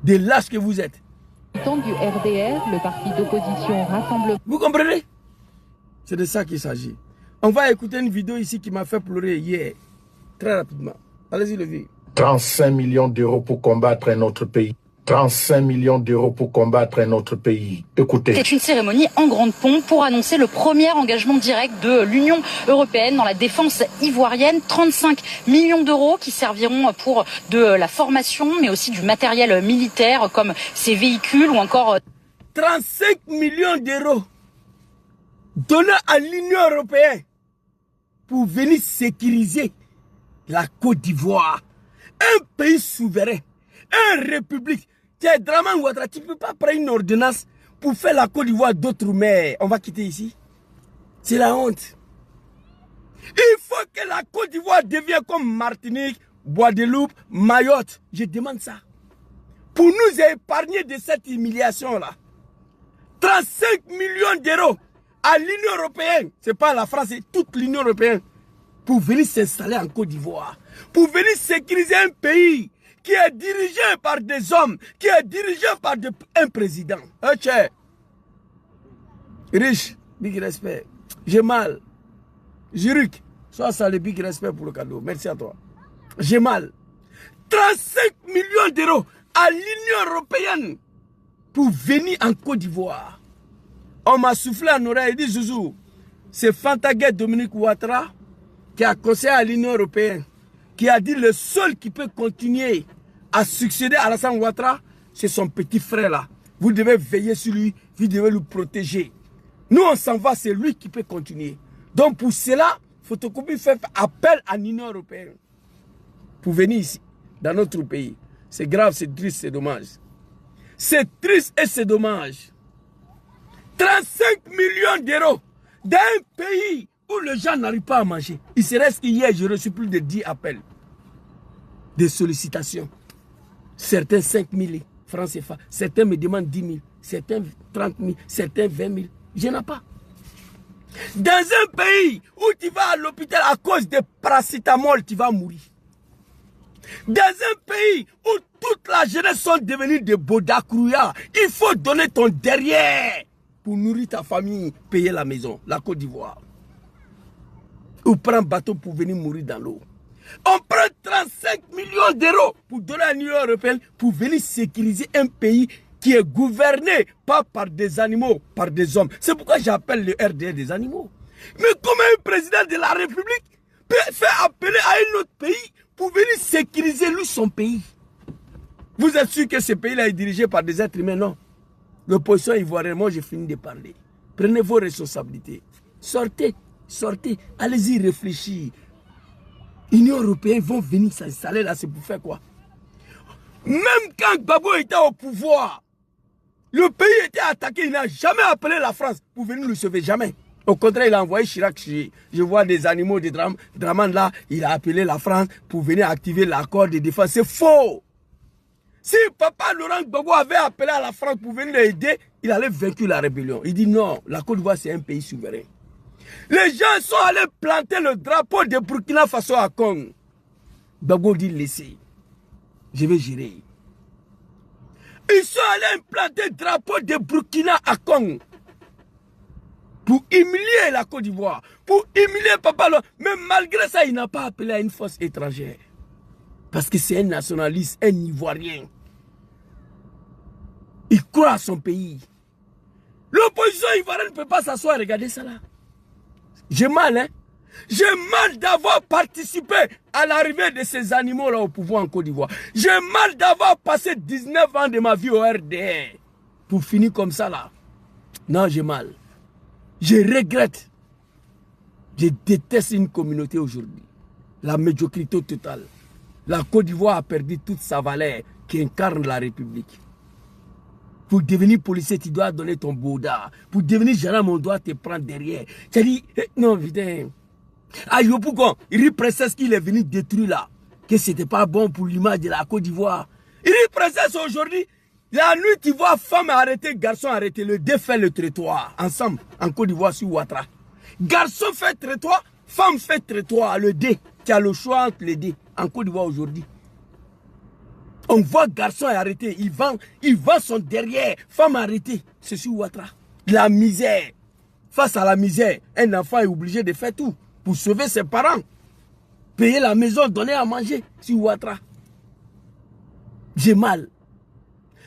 Des lâches que vous êtes. Du RDR, le parti d'opposition Rassemblement. Vous comprenez? C'est de ça qu'il s'agit. On va écouter une vidéo ici qui m'a fait pleurer hier. Très rapidement. Allez-y, le vieux. 35 millions d'euros pour combattre un autre pays. 35 millions d'euros pour combattre un autre pays. Écoutez. C'est une cérémonie en grande pompe pour annoncer le premier engagement direct de l'Union européenne dans la défense ivoirienne. 35 millions d'euros qui serviront pour de la formation, mais aussi du matériel militaire comme ces véhicules ou encore... 35 millions d'euros donnés à l'Union européenne pour venir sécuriser la Côte d'Ivoire. Un pays souverain, une république. Draman Ouattara, tu ne peux pas prendre une ordonnance pour faire la Côte d'Ivoire d'autres mers. On va quitter ici. C'est la honte. Il faut que la Côte d'Ivoire devienne comme Martinique, Guadeloupe, Mayotte. Je demande ça. Pour nous épargner de cette humiliation-là. 35 millions d'euros à l'Union européenne. Ce n'est pas la France, c'est toute l'Union européenne. Pour venir s'installer en Côte d'Ivoire. Pour venir sécuriser un pays qui est dirigé par des hommes, qui est dirigé par un président. Un cher. Riche, big respect. J'ai mal. Juric, sois salé, big respect pour le cadeau. Merci à toi. J'ai mal. 35 millions d'euros à l'Union européenne pour venir en Côte d'Ivoire. On m'a soufflé en oreille et dit, Zouzou, c'est Fantaguet Dominique Ouattara qui a conseillé à l'Union européenne, qui a dit le seul qui peut continuer à succéder à Alassane Ouattara, c'est son petit frère là. Vous devez veiller sur lui, vous devez le protéger. Nous on s'en va, c'est lui qui peut continuer. Donc pour cela, Photocopie fait appel à l'Union européenne pour venir ici, dans notre pays. C'est grave, c'est triste, c'est dommage. C'est triste et c'est dommage. 35 millions d'euros d'un pays où les gens n'arrivent pas à manger. Il se reste qu'hier, j'ai reçu plus de 10 appels, de sollicitations. Certains 5 000 francs CFA, certains me demandent 10 000, certains 30 000, certains 20 000. Je n'ai pas. Dans un pays où tu vas à l'hôpital à cause de paracétamol, tu vas mourir. Dans un pays où toute la jeunesse sont devenus des bodakrouya, il faut donner ton derrière pour nourrir ta famille, payer la maison, la Côte d'Ivoire. Ou prendre bateau pour venir mourir dans l'eau. On prend 35 millions d'euros pour donner à l'Union européenne pour venir sécuriser un pays qui est gouverné pas par des animaux, par des hommes. C'est pourquoi j'appelle le RDR des animaux. Mais comment un président de la République peut faire appeler à un autre pays pour venir sécuriser lui son pays? Vous êtes sûr que ce pays-là est dirigé par des êtres humains? Non. L'opposition ivoirienne, moi j'ai fini de parler. Prenez vos responsabilités. Sortez, sortez, allez-y réfléchir. L'Union européenne vont venir s'installer là, c'est pour faire quoi? Même quand Gbagbo était au pouvoir, le pays était attaqué, il n'a jamais appelé la France pour venir le sauver, jamais. Au contraire, il a envoyé Chirac. Je vois des animaux de Draman là, il a appelé la France pour venir activer l'accord de défense. C'est faux. Si papa Laurent Gbagbo avait appelé à la France pour venir l'aider, il allait vaincre la rébellion. Il dit non, la Côte d'Ivoire c'est un pays souverain. Les gens sont allés planter le drapeau de Burkina Faso à Kong. Gbagbo dit laissez, je vais gérer. Ils sont allés implanter le drapeau de Burkina à Kong pour humilier la Côte d'Ivoire, pour humilier Papa Laurent. Mais malgré ça, il n'a pas appelé à une force étrangère. Parce que c'est un nationaliste, un Ivoirien. Il croit à son pays. L'opposition ivoirienne ne peut pas s'asseoir et regarder ça là. J'ai mal, hein. J'ai mal d'avoir participé à l'arrivée de ces animaux-là au pouvoir en Côte d'Ivoire. J'ai mal d'avoir passé 19 ans de ma vie au RDR pour finir comme ça là. Non, j'ai mal. Je regrette. Je déteste une communauté aujourd'hui. La médiocrité totale. La Côte d'Ivoire a perdu toute sa valeur qui incarne la République. Pour devenir policier, tu dois donner ton bouddha. Pour devenir gendarme, on doit te prendre derrière. Tu as dit, non, putain. Ah, pourquoi il Princesse qu'il est venu détruire là. Que c'était pas bon pour l'image de la Côte d'Ivoire. Il Princesse aujourd'hui, la nuit, tu vois femme arrêtée, garçon arrêté. Le deux fait le trottoir. Ensemble, en Côte d'Ivoire sur Ouattara. Garçon fait trottoir, femme fait trottoir. Le dé. Tu as le choix entre les deux. En Côte d'Ivoire aujourd'hui. On voit garçon arrêté, il vend son derrière, femme arrêtée, c'est sur Ouattara. La misère. Face à la misère, un enfant est obligé de faire tout pour sauver ses parents. Payer la maison, donner à manger sur Ouattara. J'ai mal.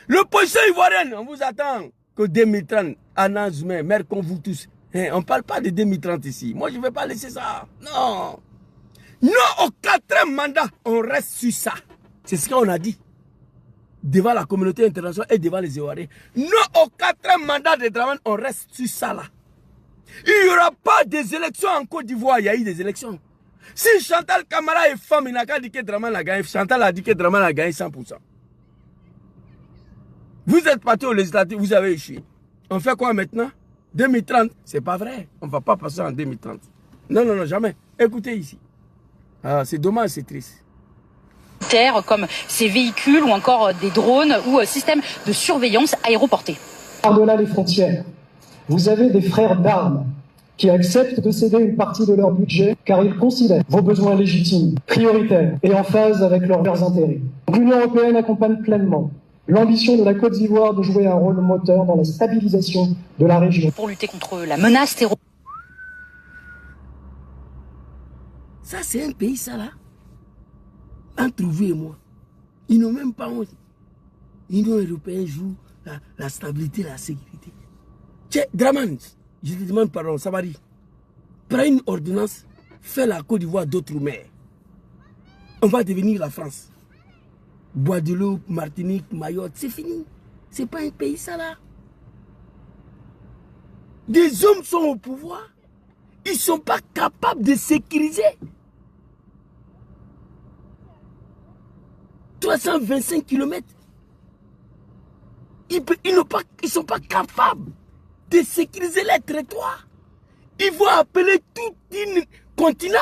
L'opposition ivoirienne, on vous attend que 2030, Anna Zoumé, mère comme vous tous. On ne parle pas de 2030 ici. Moi, je ne vais pas laisser ça. Non. Non, au 4e mandat, on reste sur ça. C'est ce qu'on a dit. Devant la communauté internationale et devant les Ivoiriens. Non, au 4e mandat de Draman, on reste sur ça là. Il n'y aura pas des élections en Côte d'Ivoire. Il y a eu des élections. Si Chantal Camara est femme, il n'a qu'à dire que Draman a gagné. Chantal a dit que Draman a gagné 100%. Vous êtes parti aux législatives, vous avez échoué. On fait quoi maintenant? 2030, c'est pas vrai. On ne va pas passer en 2030. Non, non, non, jamais. Écoutez ici. Ah, c'est dommage, c'est triste. Comme ces véhicules ou encore des drones ou systèmes de surveillance aéroportés. Par-delà les frontières, vous avez des frères d'armes qui acceptent de céder une partie de leur budget car ils considèrent vos besoins légitimes, prioritaires et en phase avec leurs intérêts. L'Union européenne accompagne pleinement l'ambition de la Côte d'Ivoire de jouer un rôle moteur dans la stabilisation de la région. Pour lutter contre la menace terroriste. Ça, c'est un pays, ça là. Entre vous et moi, ils n'ont même pas honte. L'Union européenne joue la stabilité, la sécurité. Tiens, Draman, je te demande pardon, Samari. Prends une ordonnance, fais la Côte d'Ivoire d'outre-mer. On va devenir la France. Guadeloupe, Martinique, Mayotte, c'est fini. C'est pas un pays, ça là. Des hommes sont au pouvoir. Ils ne sont pas capables de sécuriser. 325 km. Ils ne sont pas capables de sécuriser les territoires. Ils vont appeler tout un continent,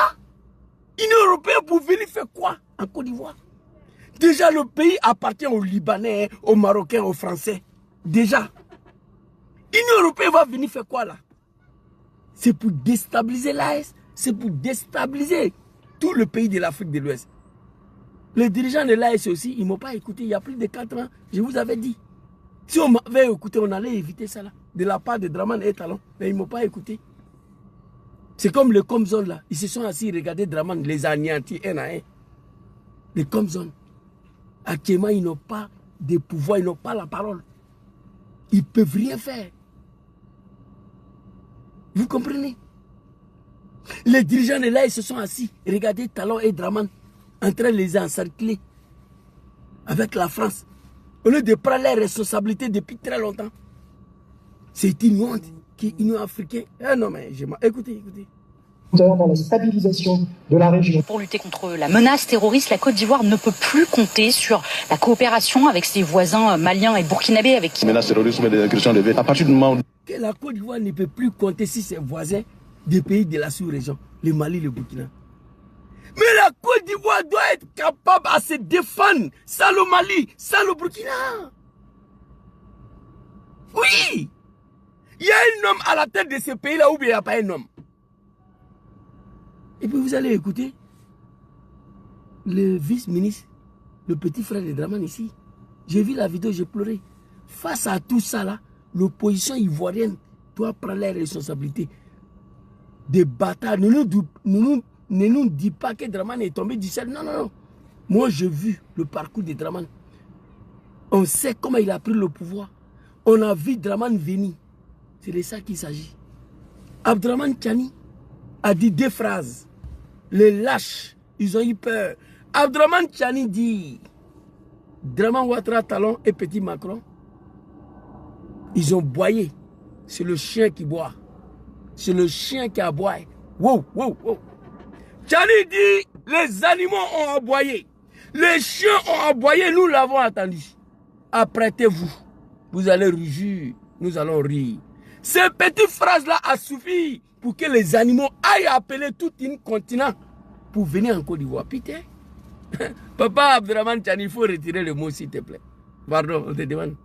Union européenne, pour venir faire quoi en Côte d'Ivoire? Déjà, le pays appartient aux Libanais, aux Marocains, aux Français. Déjà. L'Union européenne va venir faire quoi là? C'est pour déstabiliser l'AES, c'est pour déstabiliser tout le pays de l'Afrique de l'Ouest. Les dirigeants de l'AES aussi, ils ne m'ont pas écouté il y a plus de 4 ans, je vous avais dit. Si on m'avait écouté, on allait éviter ça là, de la part de Dramane et Talon, mais ils ne m'ont pas écouté. C'est comme les Comzones là, ils se sont assis, regardez Dramane, les anéantis un à un. Les Comzones, actuellement, ils n'ont pas de pouvoir, ils n'ont pas la parole. Ils ne peuvent rien faire. Vous comprenez? Les dirigeants de là, ils se sont assis. Regardez Talon et Dramane en train de les encercler avec la France. Au lieu de prendre leurs responsabilités depuis très longtemps. C'est une honte qui est Union africaine. Ah non, mais écoutez. Dans la stabilisation de la région. Pour lutter contre la menace terroriste, la Côte d'Ivoire ne peut plus compter sur la coopération avec ses voisins maliens et burkinabés avec qui... Menace terroriste, à partir du moment que la Côte d'Ivoire ne peut plus compter sur ses voisins des pays de la sous-région, le Mali, le Burkina. Mais la Côte d'Ivoire doit être capable à se défendre sans le Mali, sans le Burkina. Oui! Il y a un homme à la tête de ce pays-là ou bien il n'y a pas un homme. Et puis vous allez écouter le vice-ministre, le petit frère de Dramane ici. J'ai vu la vidéo, j'ai pleuré. Face à tout ça là, l'opposition ivoirienne doit prendre les responsabilités. Des bâtards. Ne nous dis pas que Dramane est tombé du ciel. Non, non, non. Moi j'ai vu le parcours de Dramane. On sait comment il a pris le pouvoir. On a vu Dramane venir. C'est de ça qu'il s'agit. Abdraman Tchani a dit 2 phrases. Les lâches, ils ont eu peur. Abdraman Tchani dit, Dramane Ouattara, Talon et Petit Macron, ils ont boyé. C'est le chien qui boit. C'est le chien qui a boyé. Wow, wow, wow. Tchani dit, les animaux ont aboyé. Les chiens ont aboyé, nous l'avons attendu. Apprêtez-vous. Vous allez rugir, nous allons rire. Ces petites phrases-là a suffi pour que les animaux aillent appeler tout un continent pour venir en Côte d'Ivoire. Putain. Papa Abdraman Tchani, il faut retirer le mot s'il te plaît. Pardon, on te demande.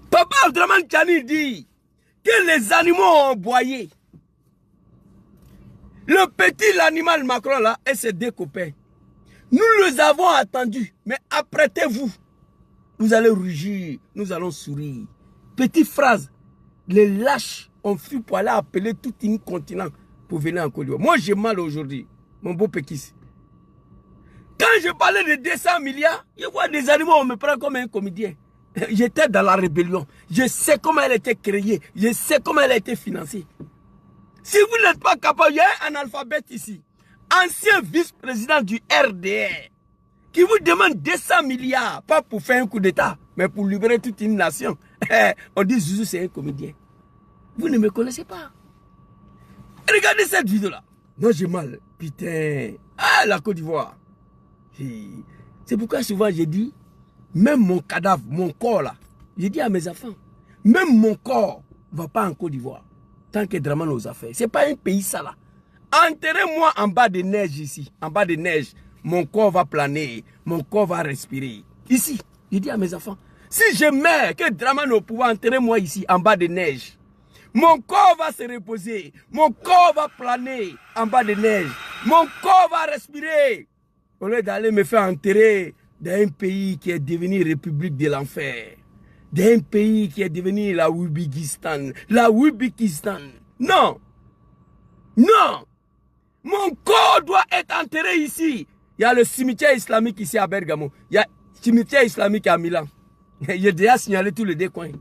Papa Abdraman Tchani dit que les animaux ont aboyé. Le petit, l'animal Macron là, et ses 2 copains. Nous les avons attendus, mais apprêtez-vous. Vous allez rugir, nous allons sourire. Petite phrase. Les lâches ont fui pour aller appeler tout un continent pour venir en Côte d'Ivoire. Moi, j'ai mal aujourd'hui, mon beau Pékis. Quand je parlais de 200 milliards, je vois des animaux, on me prend comme un comédien. J'étais dans la rébellion. Je sais comment elle a été créée. Je sais comment elle a été financée. Si vous n'êtes pas capable, il y a un analphabète ici. Ancien vice-président du RDR. Qui vous demande 200 milliards. Pas pour faire un coup d'État, mais pour libérer toute une nation. On dit Zouzou c'est un comédien. Vous ne me connaissez pas. Regardez cette vidéo-là. Moi j'ai mal. Putain. Ah, la Côte d'Ivoire. C'est pourquoi souvent j'ai dit, même mon cadavre, mon corps là, j'ai dit à mes enfants, même mon corps ne va pas en Côte d'Ivoire. Tant que Dramane nous a fait. Ce n'est pas un pays ça là. Enterrez-moi en bas de neige ici. En bas de neige. Mon corps va planer. Mon corps va respirer. Ici. J'ai dit à mes enfants, si je meurs, que Dramane au pouvoir, enterrez-moi ici en bas de neige. Mon corps va se reposer. Mon corps va planer en bas de neige. Mon corps va respirer. Au lieu d'aller me faire enterrer dans un pays qui est devenu République de l'enfer. D'un pays qui est devenu la Ouzbékistan. La Ouzbékistan. Non. Non. Mon corps doit être enterré ici. Il y a le cimetière islamique ici à Bergamo. Il y a le cimetière islamique à Milan. J'ai déjà signalé tous les 2 coins.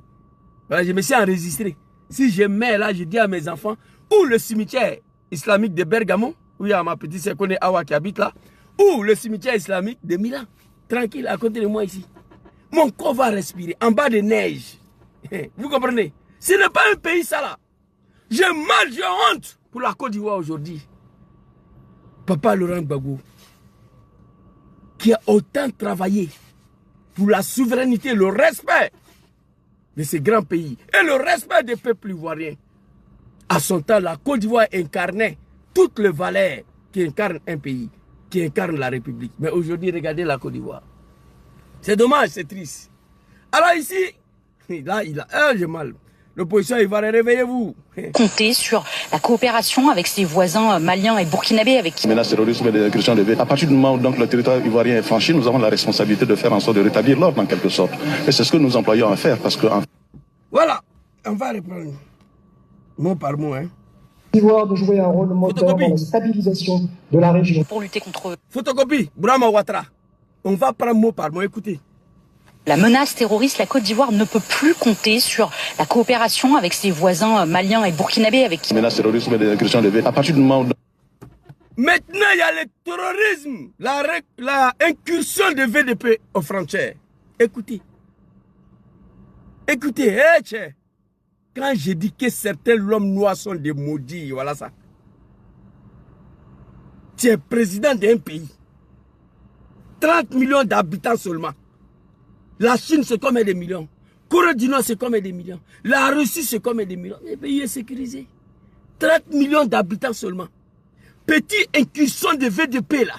Voilà, je me suis enregistré. Si je mets là, je dis à mes enfants, ou le cimetière islamique de Bergamo, où il y a ma petite sœur Awa qui habite là, ou le cimetière islamique de Milan. Tranquille, à côté de moi ici. Mon corps va respirer en bas de neige. Vous comprenez? Ce n'est pas un pays ça là. J'ai mal, j'ai honte pour la Côte d'Ivoire aujourd'hui. Papa Laurent Gbagbo, qui a autant travaillé pour la souveraineté, le respect de ces grands pays et le respect des peuples ivoiriens. À son temps, la Côte d'Ivoire incarnait toutes les valeurs qui incarnent un pays, qui incarnent la République. Mais aujourd'hui, regardez la Côte d'Ivoire. C'est dommage, c'est triste. Alors ici, là, j'ai mal. L'opposition ivoirienne, réveillez-vous. Compter sur la coopération avec ses voisins maliens et burkinabés avec qui... Menace terrorisme et d'incursion de V. À partir du moment où donc, le territoire ivoirien est franchi, nous avons la responsabilité de faire en sorte de rétablir l'ordre en quelque sorte. Et c'est ce que nous employons à faire parce que... Voilà, on va reprendre mot par mot. Hein. L'Ivoire de jouer un rôle moteur dans la stabilisation de la région. Pour lutter contre... Photocopie, Brahma Ouattara. On va prendre mot par mot, écoutez. La menace terroriste, la Côte d'Ivoire ne peut plus compter sur la coopération avec ses voisins maliens et burkinabés avec qui... Menace terrorisme et d'incursion de V. À partir du moment où... Maintenant, il y a le terrorisme, la incursion de VDP aux frontières. Écoutez. Écoutez, quand je dis que certains hommes noirs sont des maudits, voilà ça. Tu es président d'un pays. 30 millions d'habitants seulement. La Chine, c'est combien de millions? Corée du Nord, c'est combien de millions? La Russie, c'est combien de millions? Le pays est sécurisé. 30 millions d'habitants seulement. Petit incursion de VDP là.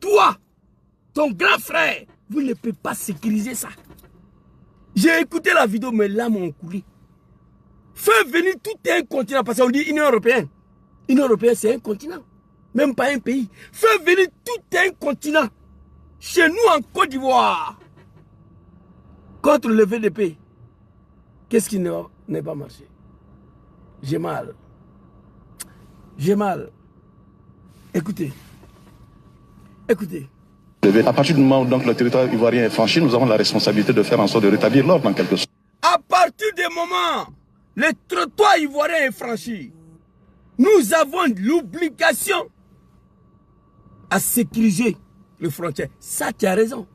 Toi, ton grand frère, vous ne pouvez pas sécuriser ça. J'ai écouté la vidéo, mes larmes ont coulé. Fais venir tout un continent, parce qu'on dit Union Européenne. Union Européenne, c'est un continent. Même pas un pays. Fais venir tout un continent. Chez nous, en Côte d'Ivoire. Contre le VDP. Qu'est-ce qui n'est pas marché? J'ai mal. J'ai mal. Écoutez. Écoutez. À partir du moment où donc, le territoire ivoirien est franchi, nous avons la responsabilité de faire en sorte de rétablir l'ordre en quelque sorte. À partir du moment où le territoire ivoirien est franchi, nous avons l'obligation à sécuriser les frontières. Ça, tu as raison.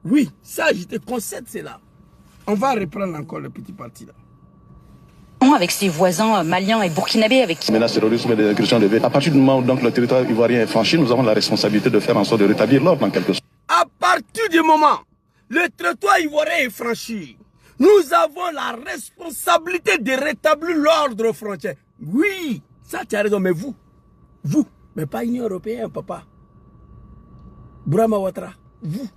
Oui, ça, je te concède cela. On va reprendre encore le petit parti là. Avec ses voisins maliens et burkinabés avec qui... Menace terrorisme et d'incursion de V. À partir du moment où donc, le territoire ivoirien est franchi, nous avons la responsabilité de faire en sorte de rétablir l'ordre en quelque sorte. À partir du moment où le territoire ivoirien est franchi, nous avons la responsabilité de rétablir l'ordre aux frontières. Oui, ça tu as raison, mais vous, mais pas l'Union Européenne, papa. Brahma Ouattara, vous.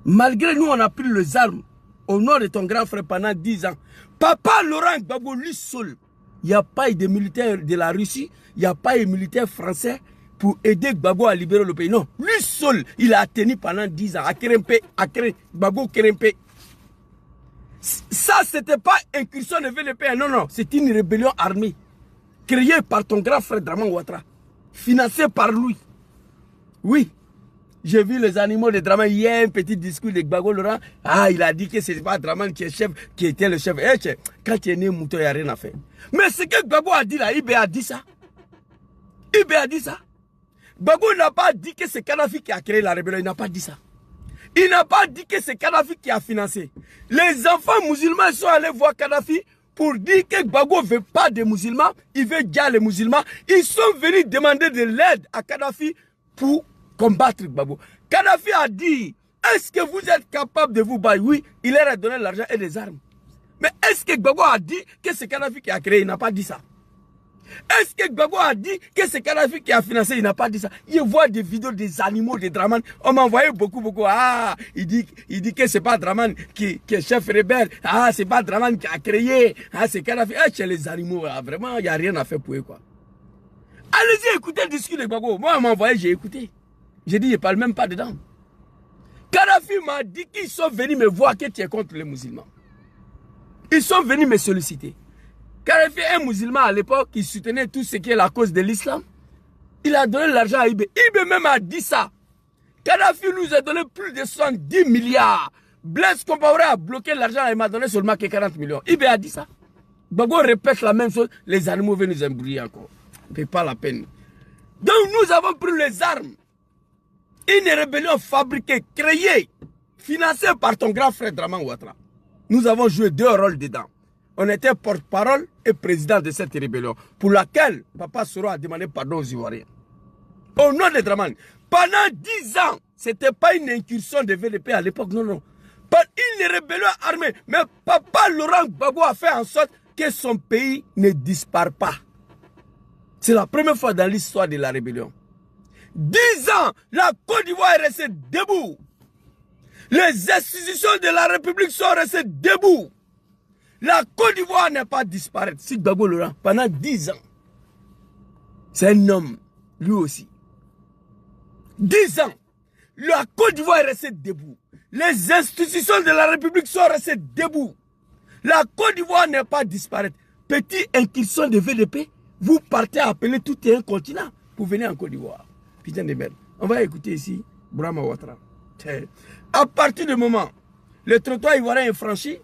Malgré nous, on a pris les armes au nom de ton grand frère pendant 10 ans. Papa Laurent Gbagbo, lui seul, il n'y a pas eu de militaires de la Russie, il n'y a pas eu de militaires français pour aider Gbagbo à libérer le pays. Non, lui seul, il a tenu pendant 10 ans à Kerempe, Gbagbo Kerempe. Ça, c'était pas incursion de VDP, non, c'est une rébellion armée créée par ton grand frère Draman Ouattara, financée par lui. Oui. J'ai vu les animaux de Draman. Il y a un petit discours de Gbagbo Laurent. Ah, il a dit que ce n'est pas Draman qui est chef, qui était le chef. Quand tu es né mouton, il n'y a rien à faire. Mais ce que Gbagbo a dit là, Ibé a dit ça. Gbagbo n'a pas dit que c'est Kadhafi qui a créé la rébellion. Il n'a pas dit ça. Il n'a pas dit que c'est Kadhafi qui a financé. Les enfants musulmans sont allés voir Kadhafi pour dire que Gbagbo ne veut pas des musulmans. Il veut déjà les musulmans. Ils sont venus demander de l'aide à Kadhafi pour combattre Gbagbo. Kadhafi a dit, est-ce que vous êtes capable de vous battre? Oui, il leur a donné l'argent et les armes. Mais est-ce que Gbagbo a dit que c'est Kadhafi qui a créé? Il n'a pas dit ça. Est-ce que Gbagbo a dit que c'est Kadhafi qui a financé? Il n'a pas dit ça. Il voit des vidéos des animaux de Draman. On m'a envoyé beaucoup. Ah, il dit que c'est pas Draman qui est chef rebelle. Ah, c'est pas Draman qui a créé. Ah, c'est Kadhafi. Chez les animaux, vraiment, il n'y a rien à faire pour eux, quoi. Allez-y, écoutez le discours de Gbagbo. Moi, on m'a envoyé, j'ai écouté. J'ai dit, je ne parle même pas dedans. Kadhafi m'a dit qu'ils sont venus me voir que tu es contre les musulmans. Ils sont venus me solliciter. Kadhafi est un musulman à l'époque qui soutenait tout ce qui est la cause de l'islam. Il a donné l'argent à Ibé. Ibé même a dit ça. Kadhafi nous a donné plus de 70 milliards. Blaise Compaoré a bloqué l'argent et il m'a donné seulement que 40 millions. Ibé a dit ça. Gbagbo répète la même chose. Les animaux viennent nous embrouiller encore. Ce n'est pas la peine. Donc nous avons pris les armes. Une rébellion fabriquée, créée, financée par ton grand frère Draman Ouattara. Nous avons joué 2 rôles dedans. On était porte-parole et président de cette rébellion, pour laquelle Papa Soro a demandé pardon aux Ivoiriens. Au nom de Draman. Pendant 10 ans, ce n'était pas une incursion de VDP à l'époque, non. Pas des rébellions armées. Mais papa Laurent Gbagbo a fait en sorte que son pays ne disparaisse pas. C'est la première fois dans l'histoire de la rébellion. 10 ans, la Côte d'Ivoire est restée debout. Les institutions de la République sont restées debout. La Côte d'Ivoire n'est pas disparue. Si Gbagbo Laurent, pendant 10 ans, c'est un homme, lui aussi. 10 ans, la Côte d'Ivoire est restée debout. Les institutions de la République sont restées debout. La Côte d'Ivoire n'est pas disparue. Petite incursion de VDP, vous partez appeler tout un continent pour venir en Côte d'Ivoire. Putain de merde. On va écouter ici Brahma Ouattara. À partir du moment où le trottoir ivoirien est franchi,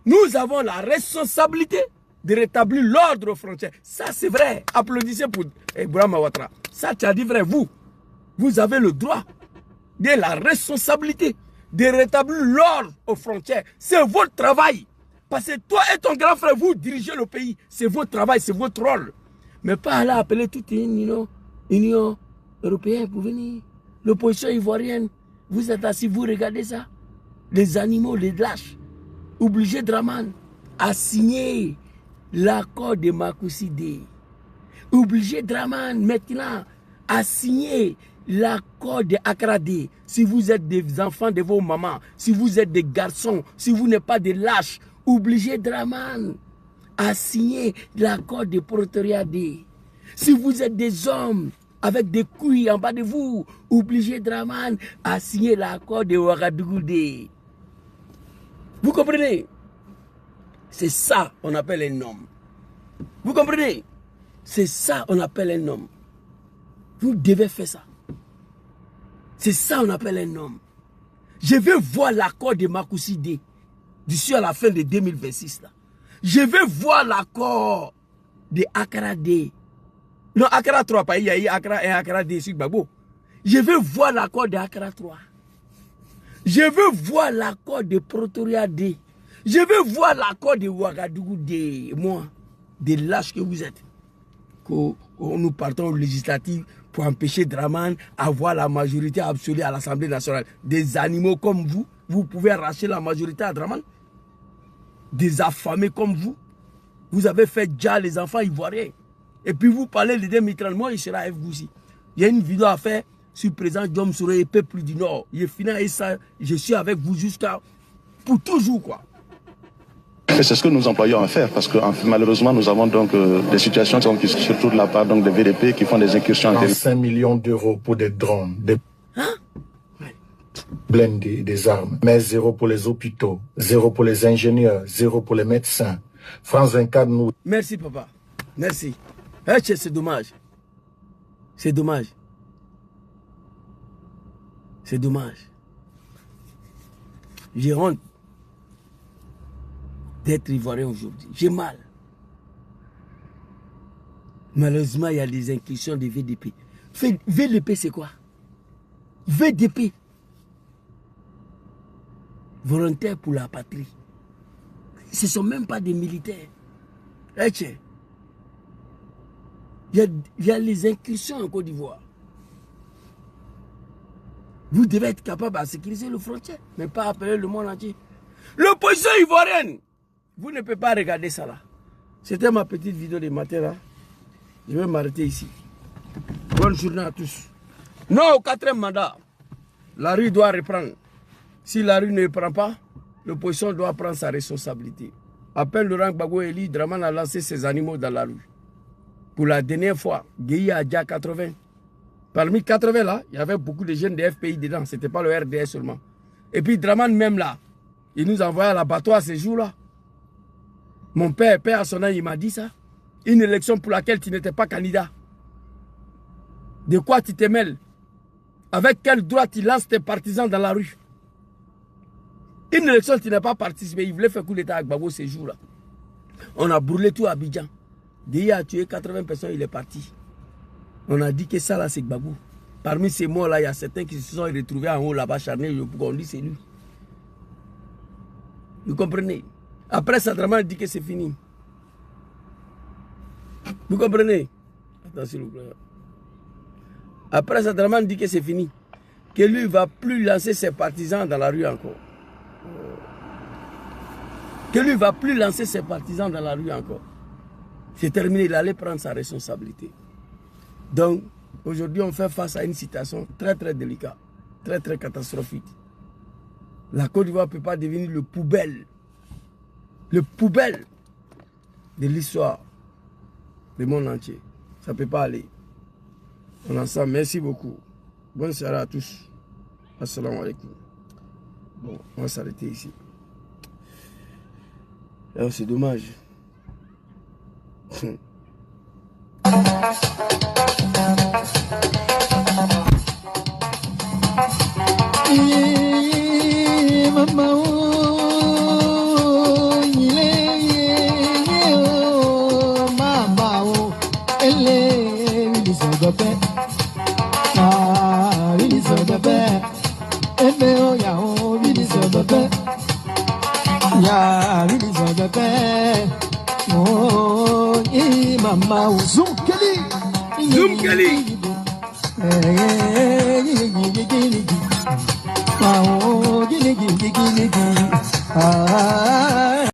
nous avons la responsabilité de rétablir l'ordre aux frontières. Ça, c'est vrai. Applaudissez pour Brahma Ouattara. Ça, tu as dit vrai. Vous avez le droit de la responsabilité de rétablir l'ordre aux frontières. C'est votre travail. Parce que toi et ton grand frère, vous dirigez le pays. C'est votre travail, c'est votre rôle. Mais pas aller appeler toute une Union européenne pour venir. L'opposition ivoirienne, vous êtes assis, vous regardez ça. Les animaux, les lâches. Obligé Draman à signer l'accord de Makoussi. Obligé Draman maintenant à signer l'accord de Accra. Si vous êtes des enfants de vos mamans, si vous êtes des garçons, si vous n'êtes pas des lâches, obligé Draman à signer l'accord de Pretoria. Si vous êtes des hommes avec des couilles en bas de vous, obligé Draman à signer l'accord de Ouagadougou. Vous comprenez? C'est ça qu'on appelle un homme. Vous comprenez? C'est ça qu'on appelle un homme. Vous devez faire ça. C'est ça qu'on appelle un homme. Je vais voir l'accord de Makoussi d'ici à la fin de 2026. Là. Je vais voir l'accord de Accra D. Non, Accra 3, pas il y a eu Accra 1 et Accra D sur Gbagbo. Je vais voir l'accord de Accra 3. Je veux voir l'accord de Pretoria D. Je veux voir l'accord de Ouagadougou D. Moi, des lâches que vous êtes. Que nous partons aux législatives pour empêcher Draman d'avoir la majorité absolue à l'Assemblée nationale. Des animaux comme vous, vous pouvez arracher la majorité à Draman. Des affamés comme vous. Vous avez fait déjà les enfants ivoiriens. Et puis vous parlez de Mitran, moi il sera avec vous aussi. Il y a une vidéo à faire sur le président Djom Souré et peuple du Nord. Il est fini et ça, je suis avec vous jusqu'à pour toujours quoi. Et c'est ce que nous employons à faire parce que malheureusement nous avons donc des situations qui sont surtout de la part donc, des VDP qui font des incursions en territoire. 5 millions d'euros pour des drones, des blindés, des armes. Mais 0 pour les hôpitaux, 0 pour les ingénieurs, 0 pour les médecins. France 24 nous... Merci papa, merci. C'est dommage. C'est dommage. C'est dommage. J'ai honte d'être ivoirien aujourd'hui. J'ai mal. Malheureusement, il y a des incursions de VDP. VDP, c'est quoi? VDP. Volontaires pour la patrie. Ce ne sont même pas des militaires. Il y a les incursions en Côte d'Ivoire. Vous devez être capable de sécuriser les frontières, mais pas appeler le monde entier. L'opposition ivoirienne, vous ne pouvez pas regarder ça là. C'était ma petite vidéo de matin là. Je vais m'arrêter ici. Bonne journée à tous. Non au 4e mandat. La rue doit reprendre. Si la rue ne reprend pas, l'opposition doit prendre sa responsabilité. Appelle Laurent Gbagbo Eli, Draman a lancé ses animaux dans la rue. Pour la dernière fois, Gueye a déjà 80. Parmi 80 là, il y avait beaucoup de jeunes de FPI dedans. Ce n'était pas le RDS seulement. Et puis Draman même là, il nous envoyait à l'abattoir ces jours-là. Mon père à son âge, il m'a dit ça. Une élection pour laquelle tu n'étais pas candidat. De quoi tu te mêles? Avec quel droit tu lances tes partisans dans la rue? Une élection, tu n'es pas participé. Il voulait faire coup d'état avec Gbagbo ces jours-là. On a brûlé tout à Abidjan. Gueye a tué 80 personnes, il est parti. On a dit que ça là c'est Gbagbo. Parmi ces morts là, il y a certains qui se sont retrouvés en haut là-bas charnés. On dit c'est lui. Vous comprenez? Après ça, Draman dit que c'est fini. Vous comprenez? Attends s'il vous plaît. Après ça, Draman dit que c'est fini. Que lui ne va plus lancer ses partisans dans la rue encore. que lui ne va plus lancer ses partisans dans la rue encore. C'est terminé, il allait prendre sa responsabilité. Donc, aujourd'hui, on fait face à une situation très très délicate, très très catastrophique. La Côte d'Ivoire ne peut pas devenir le poubelle de l'histoire du monde entier. Ça ne peut pas aller. On en sent. Merci beaucoup. Bonne soirée à tous. Assalamu alaikum. Bon, on va s'arrêter ici. C'est dommage. Zoom Kelly.